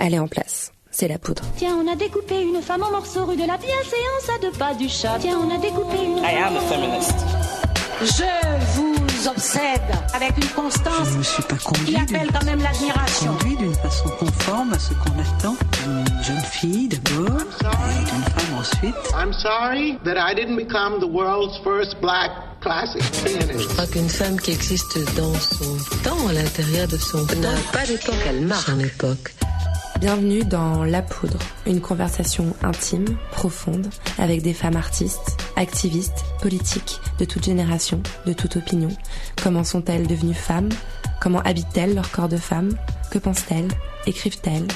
elle est en place. C'est la poudre. Tiens, on a découpé une femme en morceaux rue de la bienséance à 2 pas du chat. Tiens, on a découpé une... I am a feminist. Je vous obsède avec une constance je ne me suis pas qui appelle quand même l'admiration. Conduit d'une façon conforme à ce qu'on attend d'une jeune fille d'abord, et d'une femme ensuite. I'm sorry that I didn't become the world's first black classic pianist. Je crois qu'une femme qui existe dans son temps, à l'intérieur de son temps, n'a pas d'époque, elle marque son époque. Bienvenue dans La Poudre, une conversation intime, profonde, avec des femmes artistes, activistes, politiques, de toute génération, de toute opinion. Comment sont-elles devenues femmes ? Comment habitent-elles leur corps de femme ? Que pensent-elles ? Écrivent-elles ?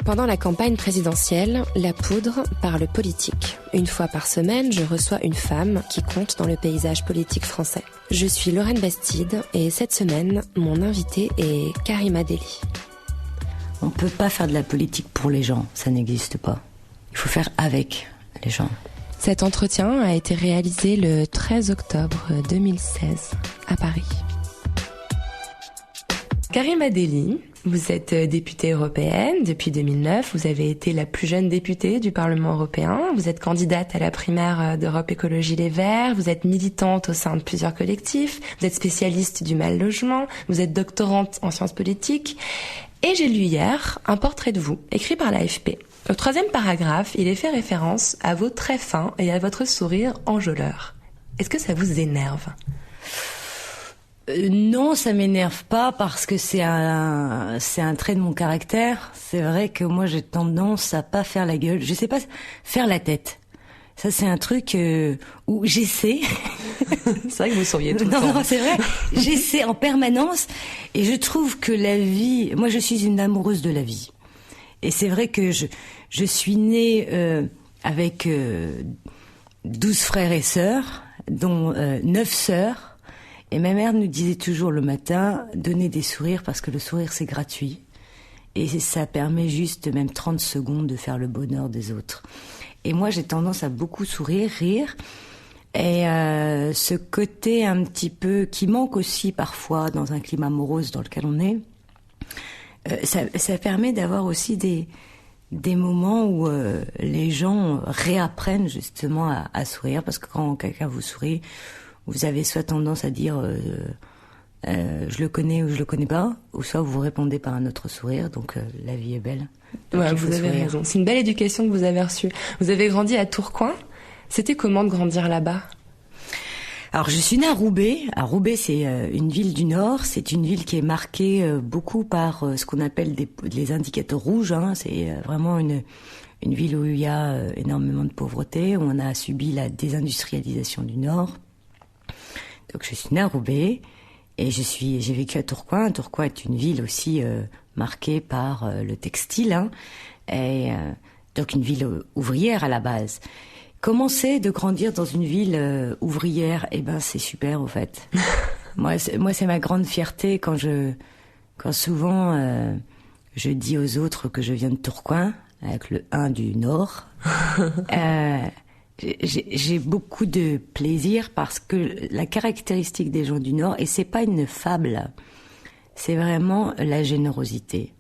Pendant la campagne présidentielle, La Poudre parle politique. Une fois par semaine, je reçois une femme qui compte dans le paysage politique français. Je suis Lorraine Bastide et cette semaine, mon invitée est Karima Deli. On ne peut pas faire de la politique pour les gens, ça n'existe pas. Il faut faire avec les gens. Cet entretien a été réalisé le 13 octobre 2016 à Paris. Karima Deli, vous êtes députée européenne depuis 2009. Vous avez été la plus jeune députée du Parlement européen. Vous êtes candidate à la primaire d'Europe Écologie Les Verts. Vous êtes militante au sein de plusieurs collectifs. Vous êtes spécialiste du mal logement. Vous êtes doctorante en sciences politiques. Et j'ai lu hier un portrait de vous, écrit par l'AFP. Au 3e paragraphe, il est fait référence à vos traits fins et à votre sourire enjôleur. Est-ce que ça vous énerve ? Non, ça m'énerve pas parce que c'est un trait de mon caractère. C'est vrai que moi j'ai tendance à pas faire la gueule. Je sais pas faire la tête. Ça c'est un truc où j'essaie. C'est vrai que vous souriez tout le temps. Non, c'est vrai. J'essaie en permanence et je trouve que la vie... Moi je suis une amoureuse de la vie. Et c'est vrai que je suis née avec 12 frères et sœurs, dont 9 sœurs. Et ma mère nous disait toujours le matin, donnez des sourires parce que le sourire c'est gratuit. Et ça permet juste même 30 secondes de faire le bonheur des autres. Et moi j'ai tendance à beaucoup sourire, rire. Et ce côté un petit peu qui manque aussi parfois dans un climat morose dans lequel on est, ça permet d'avoir aussi des moments où les gens réapprennent justement à sourire. Parce que quand quelqu'un vous sourit, vous avez soit tendance à dire je le connais ou je le connais pas, ou soit vous répondez par un autre sourire, donc la vie est belle. Ouais, vous avez raison. C'est une belle éducation que vous avez reçue. Vous avez grandi à Tourcoing. C'était comment de grandir là-bas ? Alors je suis née à Roubaix. À Roubaix, c'est une ville du Nord. C'est une ville qui est marquée beaucoup par ce qu'on appelle les indicateurs rouges. Hein. C'est vraiment une ville où il y a énormément de pauvreté, où on a subi la désindustrialisation du Nord. Donc je suis née à Roubaix et j'ai vécu à Tourcoing. Tourcoing est une ville aussi marquée par le textile, hein, et donc une ville ouvrière à la base. Comment c'est de grandir dans une ville ouvrière ? Eh ben c'est super au fait. Moi c'est ma grande fierté quand souvent je dis aux autres que je viens de Tourcoing avec le 1 du Nord. J'ai beaucoup de plaisir parce que la caractéristique des gens du Nord, et c'est pas une fable, c'est vraiment la générosité.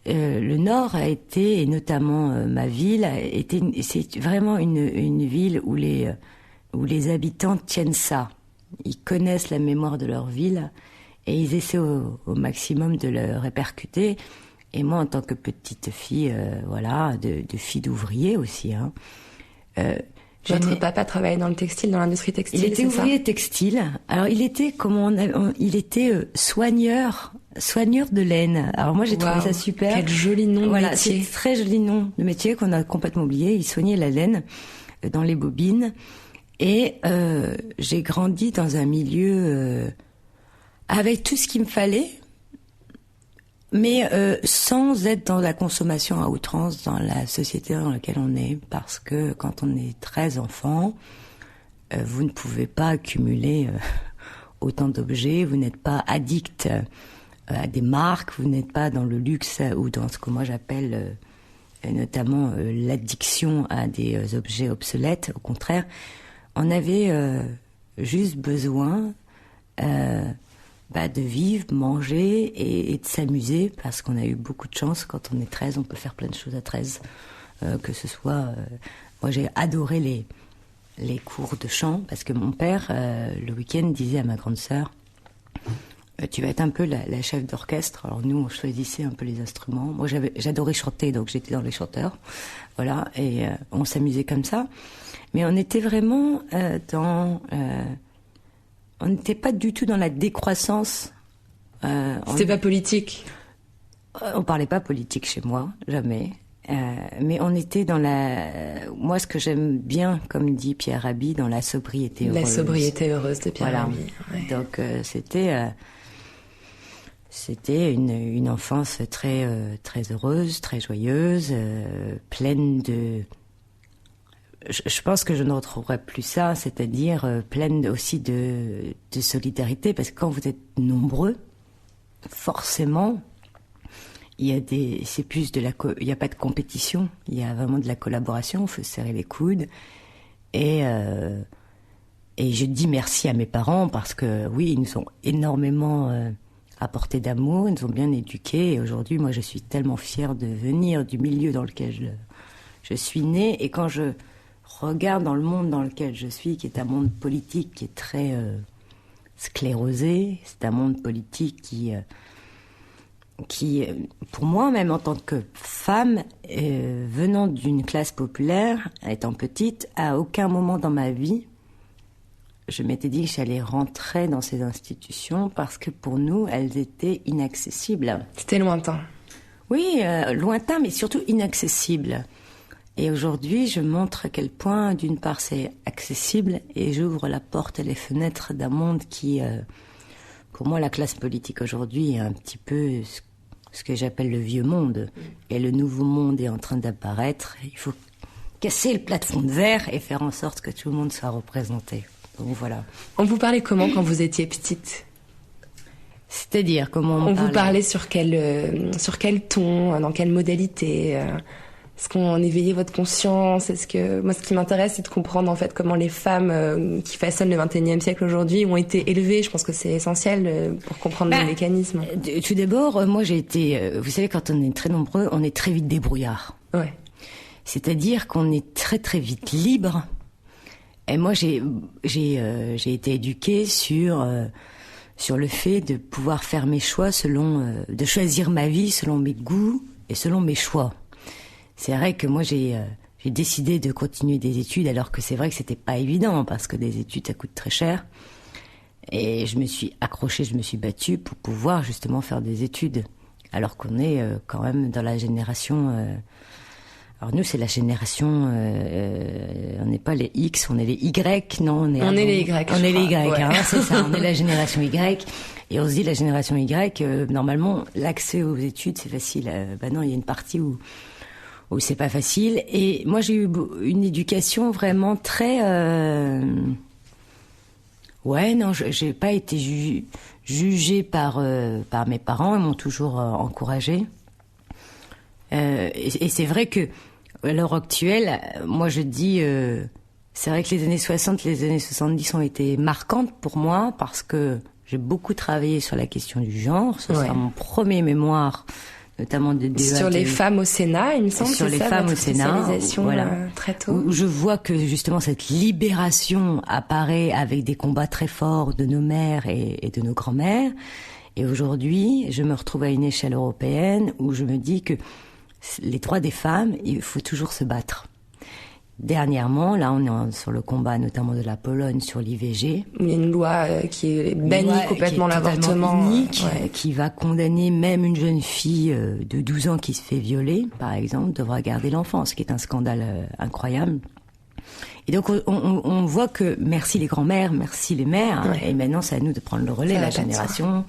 Le Nord a été, et notamment ma ville, c'est vraiment une ville où les habitants tiennent ça. Ils connaissent la mémoire de leur ville et ils essaient au maximum de le répercuter. Et moi, en tant que petite fille, de fille d'ouvrier aussi, hein. Votre papa travaillait dans le textile, dans l'industrie textile, il était ouvrier textile. Alors il était soigneur de laine. Alors moi j'ai trouvé ça super. Quel joli nom de métier. C'est très joli nom de métier qu'on a complètement oublié. Il soignait la laine dans les bobines. Et j'ai grandi dans un milieu avec tout ce qu'il me fallait, mais sans être dans la consommation à outrance dans la société dans laquelle on est, parce que quand on est 13 enfants, vous ne pouvez pas accumuler autant d'objets, vous n'êtes pas addict à des marques, vous n'êtes pas dans le luxe ou dans ce que moi j'appelle notamment l'addiction à des objets obsolètes. Au contraire, on avait juste besoin de vivre, manger et de s'amuser, parce qu'on a eu beaucoup de chance. Quand on est 13, on peut faire plein de choses à 13. Que ce soit... moi, j'ai adoré les cours de chant, parce que mon père, le week-end, disait à ma grande sœur, tu vas être un peu la chef d'orchestre. Alors nous, on choisissait un peu les instruments. Moi, j'adorais chanter, donc j'étais dans les chanteurs. Voilà, et on s'amusait comme ça. Mais on était vraiment on n'était pas du tout dans la décroissance. C'était pas politique. On parlait pas politique chez moi, jamais. Mais on était dans moi, ce que j'aime bien, comme dit Pierre Rabhi, dans la sobriété heureuse. La sobriété heureuse de Pierre Rabhi. Ouais. Donc c'était une enfance très très heureuse, très joyeuse, pleine de... Je pense que je ne retrouverai plus ça, c'est-à-dire pleine aussi de solidarité, parce que quand vous êtes nombreux, forcément, il y a pas de compétition, il y a vraiment de la collaboration, il faut se serrer les coudes, et je dis merci à mes parents, parce que oui, ils nous ont énormément apporté d'amour, ils nous ont bien éduqués, et aujourd'hui, moi, je suis tellement fière de venir du milieu dans lequel je suis née, et quand je regarde dans le monde dans lequel je suis, qui est un monde politique qui est très sclérosé, c'est un monde politique qui, pour moi, même en tant que femme, venant d'une classe populaire, étant petite, à aucun moment dans ma vie, je m'étais dit que j'allais rentrer dans ces institutions, parce que pour nous, elles étaient inaccessibles. C'était lointain. Oui, lointain, mais surtout inaccessible. Et aujourd'hui, je montre à quel point, d'une part, c'est accessible, et j'ouvre la porte et les fenêtres d'un monde qui, pour moi, la classe politique aujourd'hui est un petit peu ce que j'appelle le vieux monde. Et le nouveau monde est en train d'apparaître. Il faut casser le plafond de verre et faire en sorte que tout le monde soit représenté. Donc voilà. On vous parlait comment quand vous étiez petite ? C'est-à-dire, comment on vous parlait sur quel ton, dans quelle modalité Est-ce qu'on éveillait votre conscience ? Moi, ce qui m'intéresse, c'est de comprendre en fait comment les femmes qui façonnent le XXIe siècle aujourd'hui ont été élevées. Je pense que c'est essentiel pour comprendre les mécanismes. Tout d'abord, moi, j'ai été... vous savez, quand on est très nombreux, on est très vite débrouillard. Ouais. C'est-à-dire qu'on est très très vite libre. Et moi, j'ai été éduquée sur le fait de pouvoir faire mes choix de choisir ma vie selon mes goûts et selon mes choix. C'est vrai que moi, j'ai décidé de continuer des études, alors que c'est vrai que c'était pas évident, parce que des études, ça coûte très cher. Et je me suis accrochée, je me suis battue pour pouvoir justement faire des études. Alors qu'on est quand même dans la génération... alors nous, c'est la génération... on n'est pas les X, on est les Y, non, on est les Y. On est les Y, ouais. hein, c'est ça, on est la génération Y. Et on se dit, la génération Y, normalement, l'accès aux études, c'est facile. Non, il y a une partie où c'est pas facile. Et moi, j'ai eu une éducation vraiment très... j'ai pas été jugée par mes parents. Ils m'ont toujours encouragée. Et c'est vrai que, à l'heure actuelle, moi, je dis... c'est vrai que les années 60, les années 70 ont été marquantes pour moi, parce que j'ai beaucoup travaillé sur la question du genre. Ce sera mon premier mémoire, notamment de débat sur les femmes au Sénat, il me semble. Sur les femmes au Sénat, voilà. Très tôt. Où je vois que justement cette libération apparaît avec des combats très forts de nos mères et de nos grands-mères. Et aujourd'hui, je me retrouve à une échelle européenne où je me dis que les droits des femmes, il faut toujours se battre. Dernièrement, là, on est sur le combat notamment de la Pologne sur l'IVG. Il y a une loi qui bannit complètement l'avortement. Unique, qui va condamner même une jeune fille de 12 ans qui se fait violer, par exemple, devra garder l'enfant, ce qui est un scandale incroyable. Et donc, on voit que merci les grands-mères, merci les mères, et maintenant, c'est à nous de prendre le relais, la génération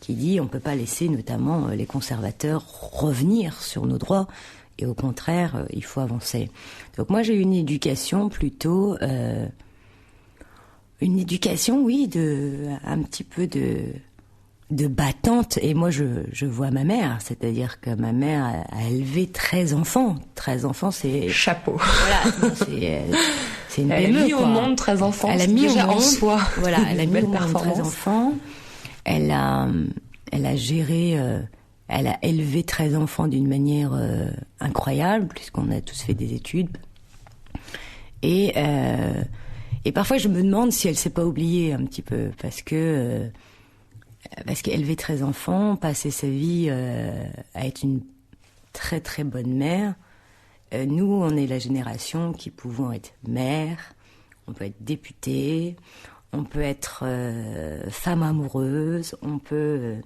qui dit on peut pas laisser notamment les conservateurs revenir sur nos droits. Et au contraire, il faut avancer. Donc moi, j'ai eu une éducation plutôt... une éducation, oui, un petit peu de battante. Et moi, je vois ma mère. C'est-à-dire que ma mère a élevé 13 enfants. 13 enfants, c'est... Chapeau. Voilà, c'est une PME, elle a mis au monde 13 enfants. Elle a mis déjà au monde, en soi. Voilà, elle a mis au monde 13 enfants. Elle a géré, elle a élevé 13 enfants d'une manière incroyable, puisqu'on a tous fait des études. Et parfois, je me demande si elle s'est pas oubliée un petit peu, parce qu'élever 13 enfants, passer sa vie à être une très très bonne mère. Nous, on est la génération qui pouvons être mère, on peut être députée, on peut être femme amoureuse, on peut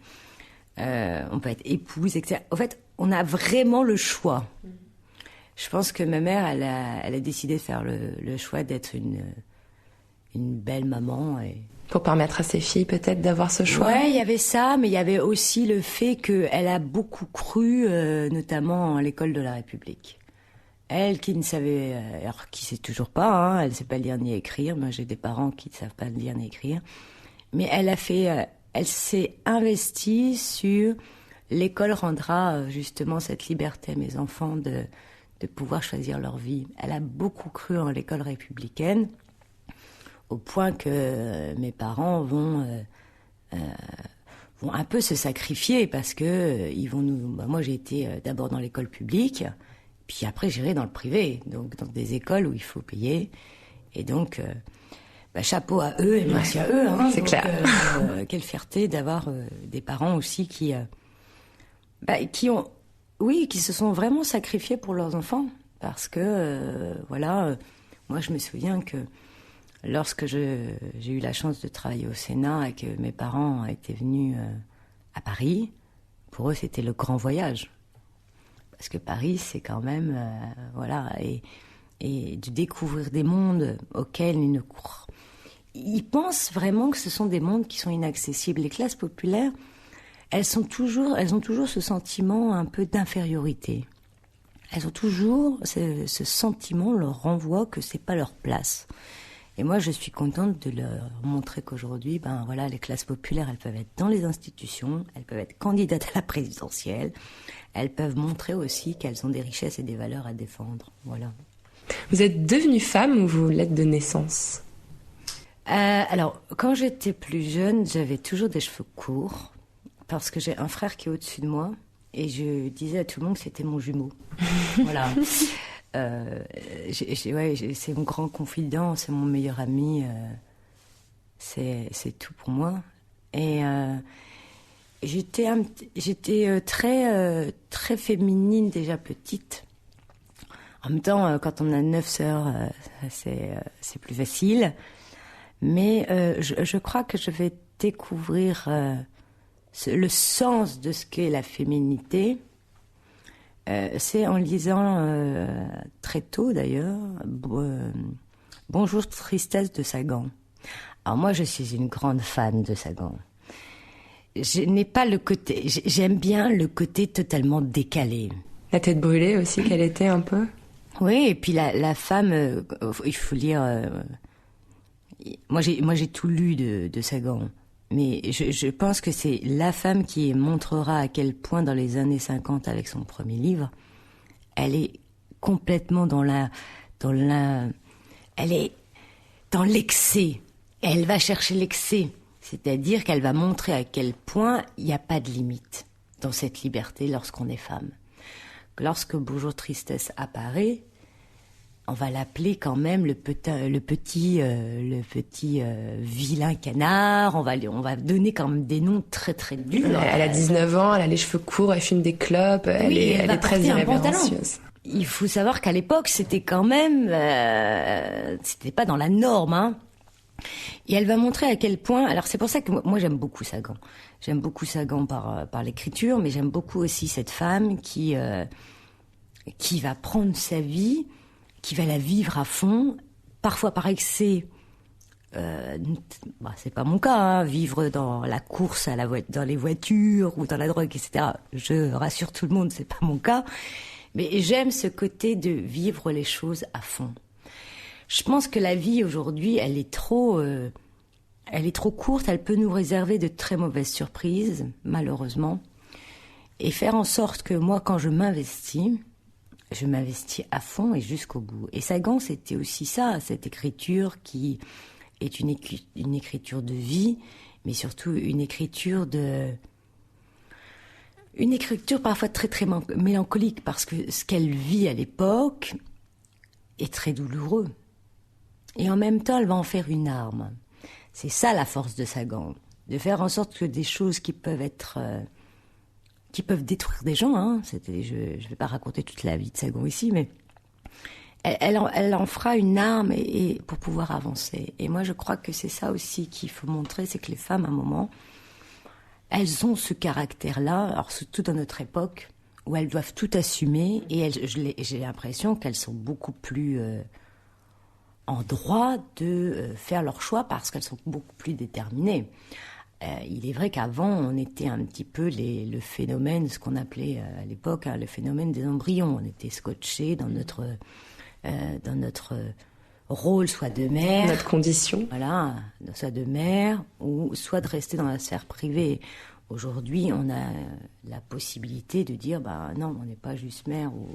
être épouse, etc. En fait, on a vraiment le choix. Je pense que ma mère, elle a décidé de faire le choix d'être une belle maman. Pour permettre à ses filles peut-être d'avoir ce choix. Ouais, il y avait ça, mais il y avait aussi le fait qu'elle a beaucoup cru, notamment à l'école de la République. Elle qui ne savait, alors qui sait toujours pas, hein, elle sait pas lire ni écrire. Moi, j'ai des parents qui ne savent pas lire ni écrire. Mais elle s'est investie sur l'école rendra justement cette liberté à mes enfants de pouvoir choisir leur vie. Elle a beaucoup cru en l'école républicaine, au point que mes parents vont un peu se sacrifier parce que ils vont nous. Moi, j'ai été d'abord dans l'école publique. Puis après, j'irai dans le privé, donc dans des écoles où il faut payer. Et donc, chapeau à eux et merci à eux. Hein, c'est donc, clair. Quelle fierté d'avoir des parents aussi qui se sont vraiment sacrifiés pour leurs enfants. Parce que, moi je me souviens que lorsque j'ai eu la chance de travailler au Sénat et que mes parents étaient venus à Paris, pour eux c'était le grand voyage. Parce que Paris, c'est quand même, et de découvrir des mondes auxquels ils pensent vraiment que ce sont des mondes qui sont inaccessibles. Les classes populaires, elles ont toujours ce sentiment un peu d'infériorité. Elles ont toujours ce sentiment, leur renvoie que c'est pas leur place. Et moi, je suis contente de leur montrer qu'aujourd'hui, les classes populaires, elles peuvent être dans les institutions, elles peuvent être candidates à la présidentielle, elles peuvent montrer aussi qu'elles ont des richesses et des valeurs à défendre. Voilà. Vous êtes devenue femme ou vous l'êtes de naissance ? Alors, quand j'étais plus jeune, j'avais toujours des cheveux courts, parce que j'ai un frère qui est au-dessus de moi, et je disais à tout le monde que c'était mon jumeau. Voilà. C'est mon grand confident, c'est mon meilleur ami, c'est tout pour moi. Et j'étais très féminine déjà petite. En même temps, quand on a 9 sœurs, c'est plus facile. Mais je crois que je vais découvrir le sens de ce qu'est la féminité. C'est en lisant très tôt d'ailleurs Bonjour Tristesse de Sagan. Alors moi je suis une grande fan de Sagan. Je n'ai pas le côté, j'aime bien le côté totalement décalé. La tête brûlée aussi qu'elle était un peu. Oui, et puis la femme, il faut lire. Moi j'ai tout lu de Sagan. Mais je pense que c'est la femme qui montrera à quel point, dans les années 50, avec son premier livre, elle est complètement elle est dans l'excès. Elle va chercher l'excès. C'est-à-dire qu'elle va montrer à quel point il n'y a pas de limite dans cette liberté lorsqu'on est femme. Lorsque Bonjour Tristesse apparaît, on va l'appeler quand même le petit vilain canard. On va donner quand même des noms très très durs. Elle a 19 ans, elle a les cheveux courts, elle fume des clopes, elle est très irrévérencieuse. Il faut savoir qu'à l'époque, c'était quand même, c'était pas dans la norme, hein. Et elle va montrer à quel point. Alors c'est pour ça que moi j'aime beaucoup Sagan. J'aime beaucoup Sagan par l'écriture, mais j'aime beaucoup aussi cette femme qui va prendre sa vie, qui va la vivre à fond, parfois par excès. C'est pas mon cas, hein, vivre dans la course dans les voitures ou dans la drogue, etc. Je rassure tout le monde, c'est pas mon cas. Mais j'aime ce côté de vivre les choses à fond. Je pense que la vie aujourd'hui, elle est trop courte. Elle peut nous réserver de très mauvaises surprises, malheureusement. Et faire en sorte que moi, quand je m'investis à fond et jusqu'au bout. Et Sagan, c'était aussi ça, cette écriture qui est une écriture de vie mais surtout une écriture parfois très très mélancolique, parce que ce qu'elle vit à l'époque est très douloureux. Et en même temps, elle va en faire une arme. C'est ça la force de Sagan, de faire en sorte que des choses qui peuvent détruire des gens, hein. Je vais pas raconter toute la vie de Sagan ici, mais elle en fera une arme et pour pouvoir avancer. Et moi, je crois que c'est ça aussi qu'il faut montrer, c'est que les femmes, à un moment, elles ont ce caractère-là, alors surtout dans notre époque, où elles doivent tout assumer, et j'ai l'impression qu'elles sont beaucoup plus en droit de faire leur choix, parce qu'elles sont beaucoup plus déterminées. Il est vrai qu'avant, on était un petit peu le phénomène, ce qu'on appelait à l'époque, le phénomène des embryons. On était scotchés dans notre rôle, soit de mère, notre condition, voilà, soit de mère, ou soit de rester dans la sphère privée. Aujourd'hui, on a la possibilité de dire, non, on n'est pas juste mère ou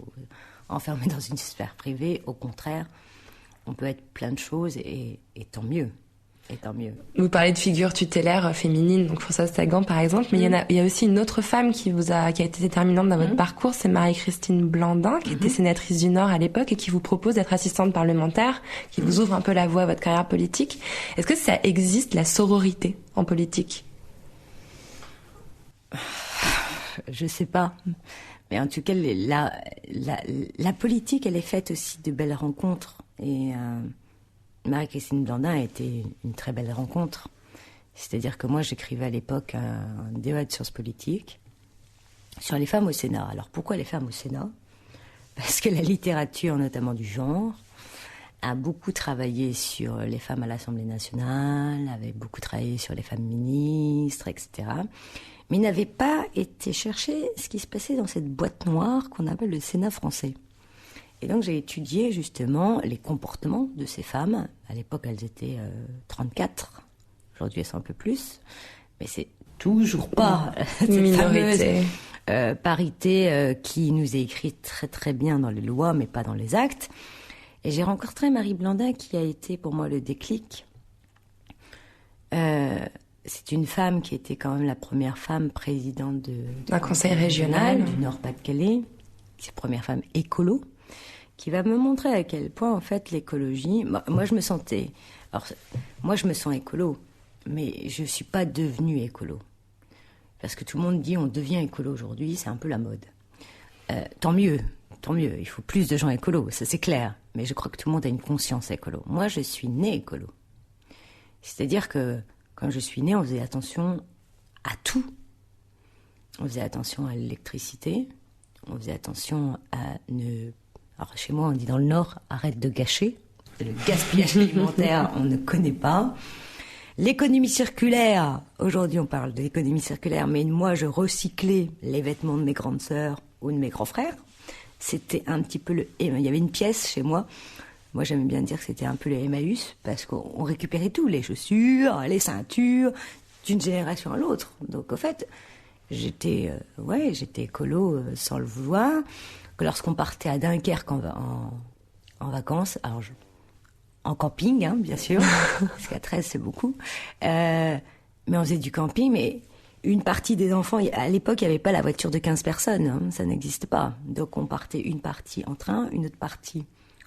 enfermé dans une sphère privée. Au contraire, on peut être plein de choses et tant mieux. Et tant mieux. Vous parlez de figure tutélaire féminine, donc Françoise Sagan par exemple, mais il y a aussi une autre femme qui a été déterminante dans votre parcours, c'est Marie-Christine Blandin, qui était sénatrice du Nord à l'époque et qui vous propose d'être assistante parlementaire, qui vous ouvre un peu la voie à votre carrière politique. Est-ce que ça existe, la sororité en politique ? Je sais pas. Mais en tout cas, la politique, elle est faite aussi de belles rencontres. Et Marie-Christine Blandin a été une très belle rencontre. C'est-à-dire que moi, j'écrivais à l'époque un débat de sciences politiques sur les femmes au Sénat. Alors, pourquoi les femmes au Sénat ? Parce que la littérature, notamment du genre, a beaucoup travaillé sur les femmes à l'Assemblée nationale, avait beaucoup travaillé sur les femmes ministres, etc. Mais il n'avait pas été chercher ce qui se passait dans cette boîte noire qu'on appelle le Sénat français. Et donc j'ai étudié justement les comportements de ces femmes. À l'époque, elles étaient 34. Aujourd'hui, elles sont un peu plus. Mais c'est toujours pas cette minorité. Fameuse parité qui nous est écrite très très bien dans les lois, mais pas dans les actes. Et j'ai rencontré Marie Blandin, qui a été pour moi le déclic. C'est une femme qui était quand même la première femme présidente d'un conseil régional du Nord-Pas-de-Calais. C'est la première femme écolo, qui va me montrer à quel point, en fait, l'écologie... Moi, je me sens écolo, mais je ne suis pas devenue écolo. Parce que tout le monde dit on devient écolo aujourd'hui, c'est un peu la mode. Tant mieux, il faut plus de gens écolos, ça c'est clair. Mais je crois que tout le monde a une conscience écolo. Moi, je suis née écolo. C'est-à-dire que quand je suis née, on faisait attention à tout. On faisait attention à l'électricité, on faisait attention à ne... Alors chez moi, on dit dans le Nord, arrête de gâcher. Le gaspillage alimentaire, on ne connaît pas. L'économie circulaire, aujourd'hui on parle de l'économie circulaire, mais moi je recyclais les vêtements de mes grandes sœurs ou de mes grands frères. C'était un petit peu il y avait une pièce chez moi. Moi j'aimais bien dire que c'était un peu le Emmaüs, parce qu'on récupérait tout, les chaussures, les ceintures, d'une génération à l'autre. Donc en fait, j'étais écolo sans le vouloir. Que lorsqu'on partait à Dunkerque en vacances, alors en camping, hein, bien sûr, parce qu'à 13 c'est beaucoup, mais on faisait du camping, mais une partie des enfants, à l'époque il n'y avait pas la voiture de 15 personnes, hein, ça n'existe pas, donc on partait une partie en train, une autre partie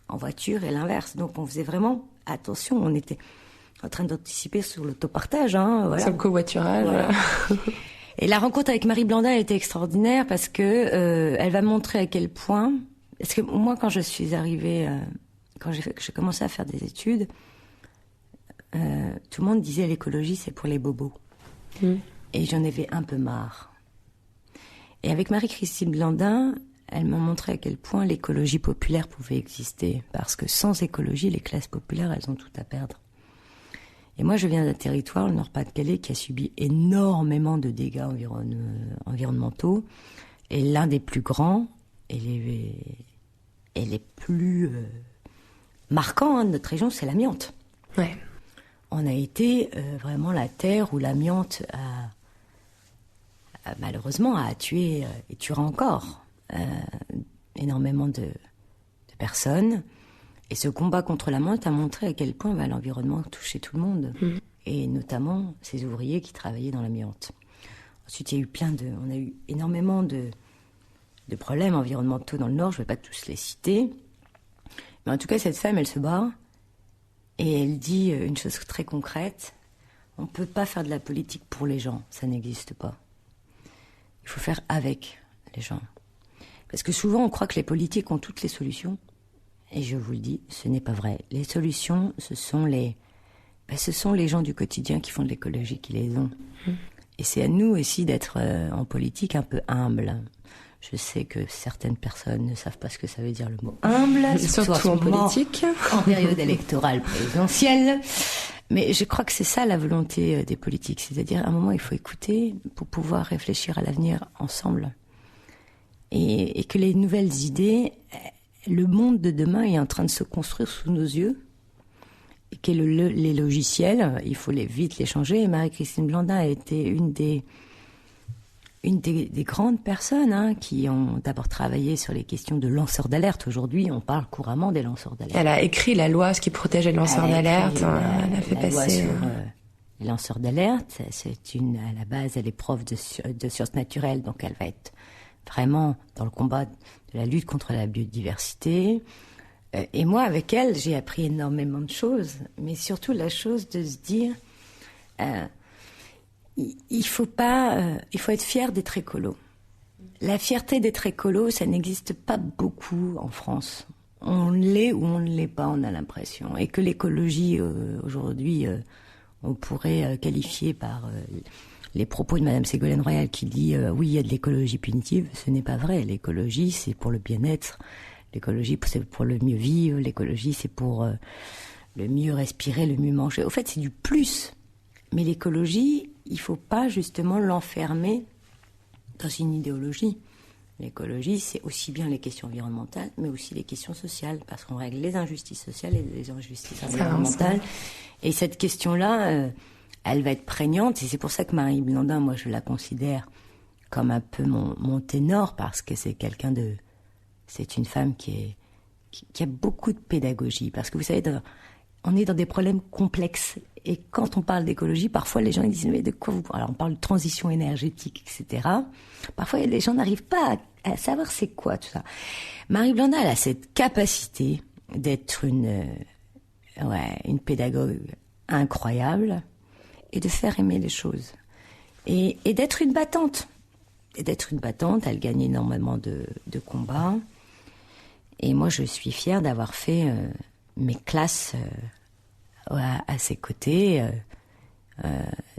en voiture et l'inverse, donc on faisait vraiment attention, on était en train d'anticiper sur l'autopartage, hein, voilà. Sur le covoiturage. Voilà. Et la rencontre avec Marie Blandin a été extraordinaire parce que elle va montrer à quel point... Parce que moi, quand je suis arrivée, quand j'ai commencé à faire des études, tout le monde disait l'écologie, c'est pour les bobos. Et j'en avais un peu marre. Et avec Marie-Christine Blandin, elle m'a montré à quel point l'écologie populaire pouvait exister. Parce que sans écologie, les classes populaires, elles ont tout à perdre. Et moi, je viens d'un territoire, le Nord-Pas-de-Calais, qui a subi énormément de dégâts environnementaux. Et l'un des plus grands et les plus marquants de notre région, c'est l'amiante. Ouais. On a été vraiment la terre où l'amiante malheureusement a tué et tuera encore énormément de personnes. Et ce combat contre l'amiante a montré à quel point l'environnement touchait tout le monde. et notamment ces ouvriers qui travaillaient dans l'amiante. Ensuite, on a eu énormément de problèmes environnementaux dans le Nord, je ne vais pas tous les citer. Mais en tout cas, cette femme, elle se bat et elle dit une chose très concrète. On ne peut pas faire de la politique pour les gens, ça n'existe pas. Il faut faire avec les gens. Parce que souvent, on croit que les politiques ont toutes les solutions. Et je vous le dis, ce n'est pas vrai. Les solutions, ce sont les gens du quotidien qui font de l'écologie qui les ont. Et c'est à nous aussi d'être en politique un peu humble. Je sais que certaines personnes ne savent pas ce que ça veut dire le mot humble, surtout en politique, en période électorale présidentielle. Mais je crois que c'est ça la volonté des politiques, c'est-à-dire à un moment il faut écouter pour pouvoir réfléchir à l'avenir ensemble. Et que les nouvelles idées, le monde de demain est en train de se construire sous nos yeux. Et que les logiciels, il faut vite les changer. Et Marie-Christine Blandin a été une des grandes personnes qui ont d'abord travaillé sur les questions de lanceurs d'alerte. Aujourd'hui, on parle couramment des lanceurs d'alerte. Elle a écrit la loi qui protégeait les lanceurs d'alerte. Elle a fait passer loi sur les lanceurs d'alerte. À la base, elle est prof de sciences naturelles, donc elle va être vraiment dans le combat de la lutte contre la biodiversité. Et moi, avec elle, j'ai appris énormément de choses, mais surtout la chose de se dire, il faut être fier d'être écolo. La fierté d'être écolo, ça n'existe pas beaucoup en France. On l'est ou on ne l'est pas, on a l'impression. Et que l'écologie, aujourd'hui, on pourrait qualifier par les propos de Madame Ségolène Royal qui dit oui, il y a de l'écologie punitive. Ce n'est pas vrai. L'écologie, c'est pour le bien-être. L'écologie, c'est pour le mieux vivre. L'écologie, c'est pour le mieux respirer, le mieux manger. Au fait, c'est du plus. Mais l'écologie, il ne faut pas justement l'enfermer dans une idéologie. L'écologie, c'est aussi bien les questions environnementales, mais aussi les questions sociales, parce qu'on règle les injustices sociales et les injustices environnementales. Et cette question-là, elle va être prégnante, et c'est pour ça que Marie Blandin, moi, je la considère comme un peu mon ténor, parce que c'est c'est une femme qui a beaucoup de pédagogie, parce que vous savez, on est dans des problèmes complexes. Et quand on parle d'écologie, parfois les gens ils disent mais de quoi vous parlez ? Alors on parle de transition énergétique, etc. Parfois les gens n'arrivent pas à savoir c'est quoi tout ça. Marie Blandin, elle a cette capacité d'être une pédagogue incroyable et de faire aimer les choses et d'être une battante. Elle gagne énormément de combats. Et moi je suis fière d'avoir fait mes classes à ses côtés.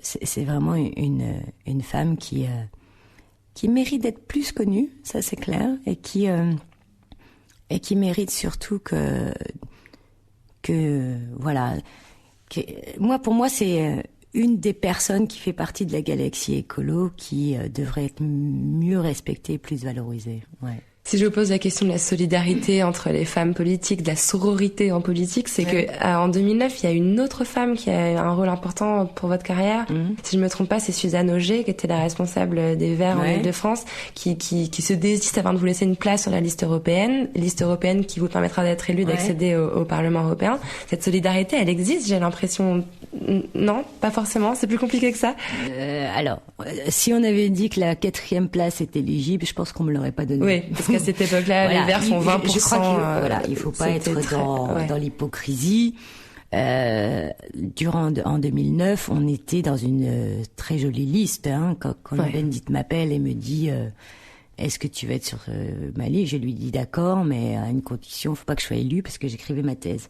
C'est vraiment une femme qui mérite d'être plus connue, ça c'est clair, et qui mérite surtout pour moi c'est une des personnes qui fait partie de la galaxie écolo qui devrait être mieux respectée et plus valorisée. Ouais. Si je pose la question de la solidarité entre les femmes politiques, de la sororité en politique, c'est que en 2009, il y a une autre femme qui a un rôle important pour votre carrière. Si je me trompe pas, c'est Suzanne Auger, qui était la responsable des Verts en Île-de-France, qui se désiste avant de vous laisser une place sur la liste européenne qui vous permettra d'être élue, d'accéder au Parlement européen. Cette solidarité, elle existe, j'ai l'impression. Non, pas forcément, c'est plus compliqué que ça. Alors, si on avait dit que la 4e place était éligible, je pense qu'on me l'aurait pas donnée. Oui, parce qu'à cette époque-là, les Verts font 20%. Je crois qu'il faut pas être dans l'hypocrisie. En 2009, on était dans une très jolie liste. Quand Bendit m'appelle et me dit est-ce que tu vas être sur ma liste, je lui dis d'accord, mais à une condition, faut pas que je sois élue parce que j'écrivais ma thèse.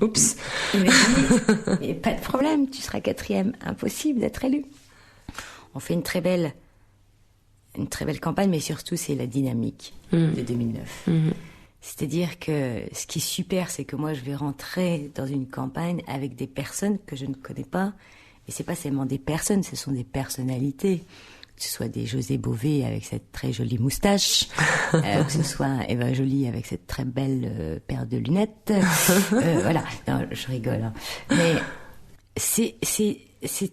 Oups. Il m'a dit pas de problème, tu seras 4e, impossible d'être élue. On fait une très belle campagne, mais surtout c'est la dynamique de 2009. C'est-à-dire que ce qui est super, c'est que moi je vais rentrer dans une campagne avec des personnes que je ne connais pas, et c'est pas seulement des personnes, ce sont des personnalités. Que ce soit des José Bové avec cette très jolie moustache, que ce soit Eva Joly avec cette très belle paire de lunettes. Voilà, non, je rigole. Hein. Mais c'est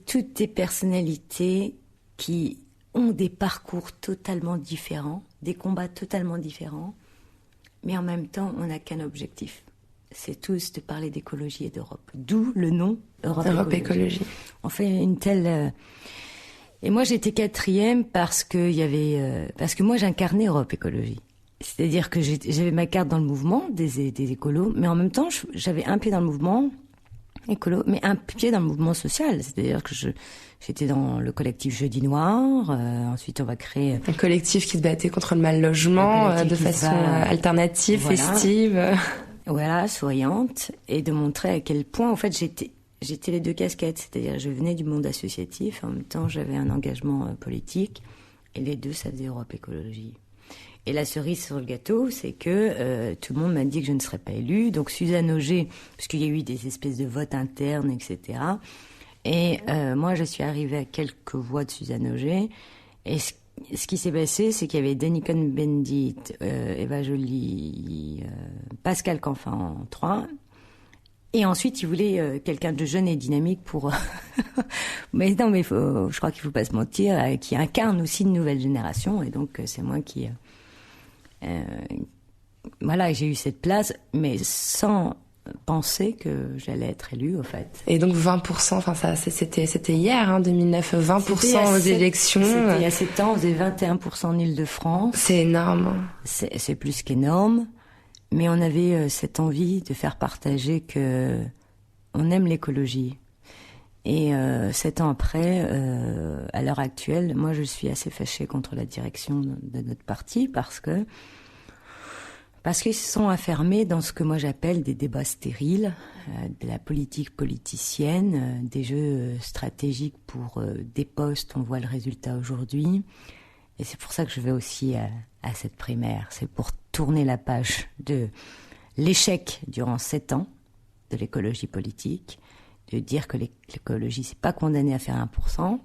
toutes des personnalités qui ont des parcours totalement différents, des combats totalement différents, mais en même temps, on n'a qu'un objectif, c'est tous de parler d'écologie et d'Europe. D'où le nom Europe Écologie. On fait une telle... Et moi, j'étais 4e parce que moi, j'incarnais Europe Écologie. C'est-à-dire que j'avais ma carte dans le mouvement des écolos, mais en même temps, j'avais un pied dans le mouvement écolo, mais un pied dans le mouvement social. C'est-à-dire que j'étais dans le collectif Jeudi Noir. Ensuite, on va créer un collectif qui se battait contre le mal logement de façon alternative, festive. Voilà, souriante, et de montrer à quel point, en fait, j'étais les deux casquettes. C'est-à-dire, je venais du monde associatif, en même temps, j'avais un engagement politique, et les deux, ça faisait Europe Écologie. Et la cerise sur le gâteau, c'est que tout le monde m'a dit que je ne serais pas élue. Donc Suzanne Auger, parce qu'il y a eu des espèces de votes internes, etc. Et moi, je suis arrivée à quelques voix de Suzanne Auger. Et ce qui s'est passé, c'est qu'il y avait Denis Cohn-Bendit, Eva Joly, Pascal Canfin en 3. Et ensuite, ils voulaient quelqu'un de jeune et dynamique pour... mais non, mais je crois qu'il faut pas se mentir, qui incarne aussi une nouvelle génération. Et donc, c'est moi qui... voilà, j'ai eu cette place, mais sans penser que j'allais être élue, au fait. Et donc 20%, enfin ça, c'était hier, 2009, 20% aux élections. C'était il y a 7 ans, on faisait 21% en Île-de-France. C'est énorme. C'est plus qu'énorme, mais on avait cette envie de faire partager que on aime l'écologie. Et 7 ans après, à l'heure actuelle, moi je suis assez fâchée contre la direction de notre parti parce qu'ils se sont affermés dans ce que moi j'appelle des débats stériles, de la politique politicienne, des jeux stratégiques pour des postes, on voit le résultat aujourd'hui. Et c'est pour ça que je vais aussi à cette primaire. C'est pour tourner la page de l'échec durant 7 ans de l'écologie politique, de dire que l'écologie, c'est pas condamné à faire 1%,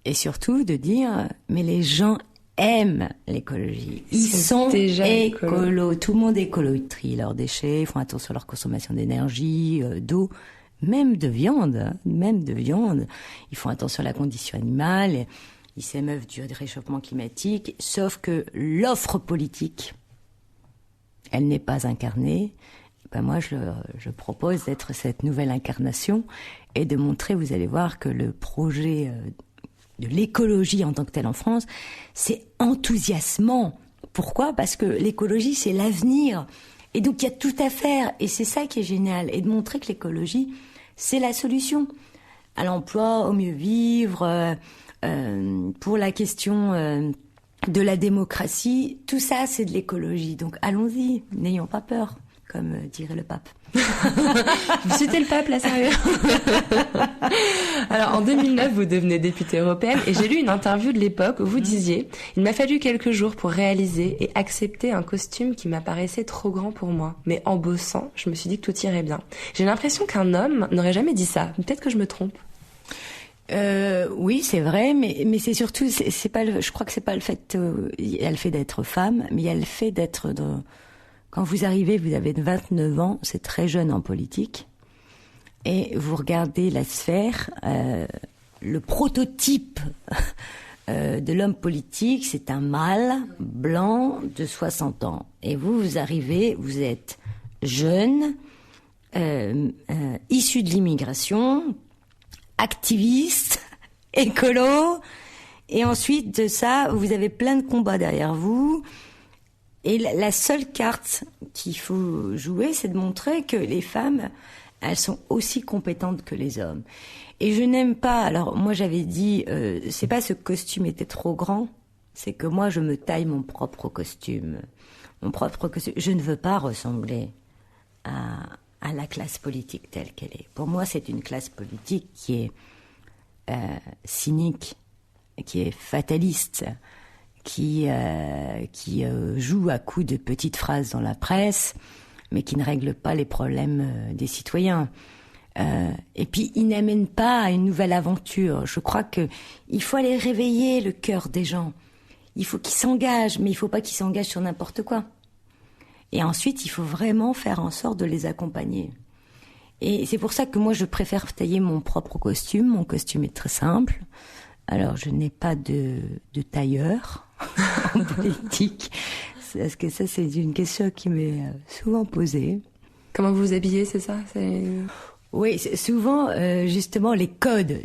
et surtout de dire, mais les gens aiment l'écologie. Ils sont déjà écolos. Tout le monde est écolo. Ils trient leurs déchets, ils font attention à leur consommation d'énergie, d'eau, même de viande. Ils font attention à la condition animale, ils s'émeuvent du réchauffement climatique, sauf que l'offre politique, elle n'est pas incarnée. Ben moi, je propose d'être cette nouvelle incarnation et de montrer, vous allez voir, que le projet de l'écologie en tant que telle en France, c'est enthousiasmant. Pourquoi ? Parce que l'écologie, c'est l'avenir. Et donc, il y a tout à faire. Et c'est ça qui est génial. Et de montrer que l'écologie, c'est la solution. À l'emploi, au mieux vivre, pour la question de la démocratie, tout ça, c'est de l'écologie. Donc, allons-y, n'ayons pas peur, comme dirait le pape. Vous citez le pape, là, sérieux? Alors, en 2009, vous devenez députée européenne et j'ai lu une interview de l'époque où vous disiez « Il m'a fallu quelques jours pour réaliser et accepter un costume qui m'apparaissait trop grand pour moi. Mais en bossant, je me suis dit que tout irait bien. » J'ai l'impression qu'un homme n'aurait jamais dit ça. Peut-être que je me trompe. Oui, c'est vrai, mais c'est surtout, c'est pas je crois que c'est pas le fait, il y a le fait d'être femme, mais il y a le fait d'être quand vous arrivez, vous avez 29 ans, c'est très jeune en politique, et vous regardez la sphère, le prototype de l'homme politique, c'est un mâle blanc de 60 ans. Et vous arrivez, vous êtes jeune, issu de l'immigration, activiste, écolo, et ensuite de ça, vous avez plein de combats derrière vous. Et la seule carte qu'il faut jouer, c'est de montrer que les femmes, elles sont aussi compétentes que les hommes. Et je n'aime pas, alors moi j'avais dit, c'est pas ce costume était trop grand, c'est que moi je me taille mon propre costume. Je ne veux pas ressembler à la classe politique telle qu'elle est. Pour moi, c'est une classe politique qui est cynique, qui est fataliste, qui joue à coups de petites phrases dans la presse, mais qui ne règle pas les problèmes des citoyens. Et puis, il n'amène pas à une nouvelle aventure. Je crois que il faut aller réveiller le cœur des gens. Il faut qu'ils s'engagent, mais il ne faut pas qu'ils s'engagent sur n'importe quoi. Et ensuite, il faut vraiment faire en sorte de les accompagner. Et c'est pour ça que moi, je préfère tailler mon propre costume. Mon costume est très simple. Alors, je n'ai pas de tailleur en politique. Parce que ça, c'est une question qui m'est souvent posée. Comment vous vous habillez, c'est ça? Oui, souvent, justement, les codes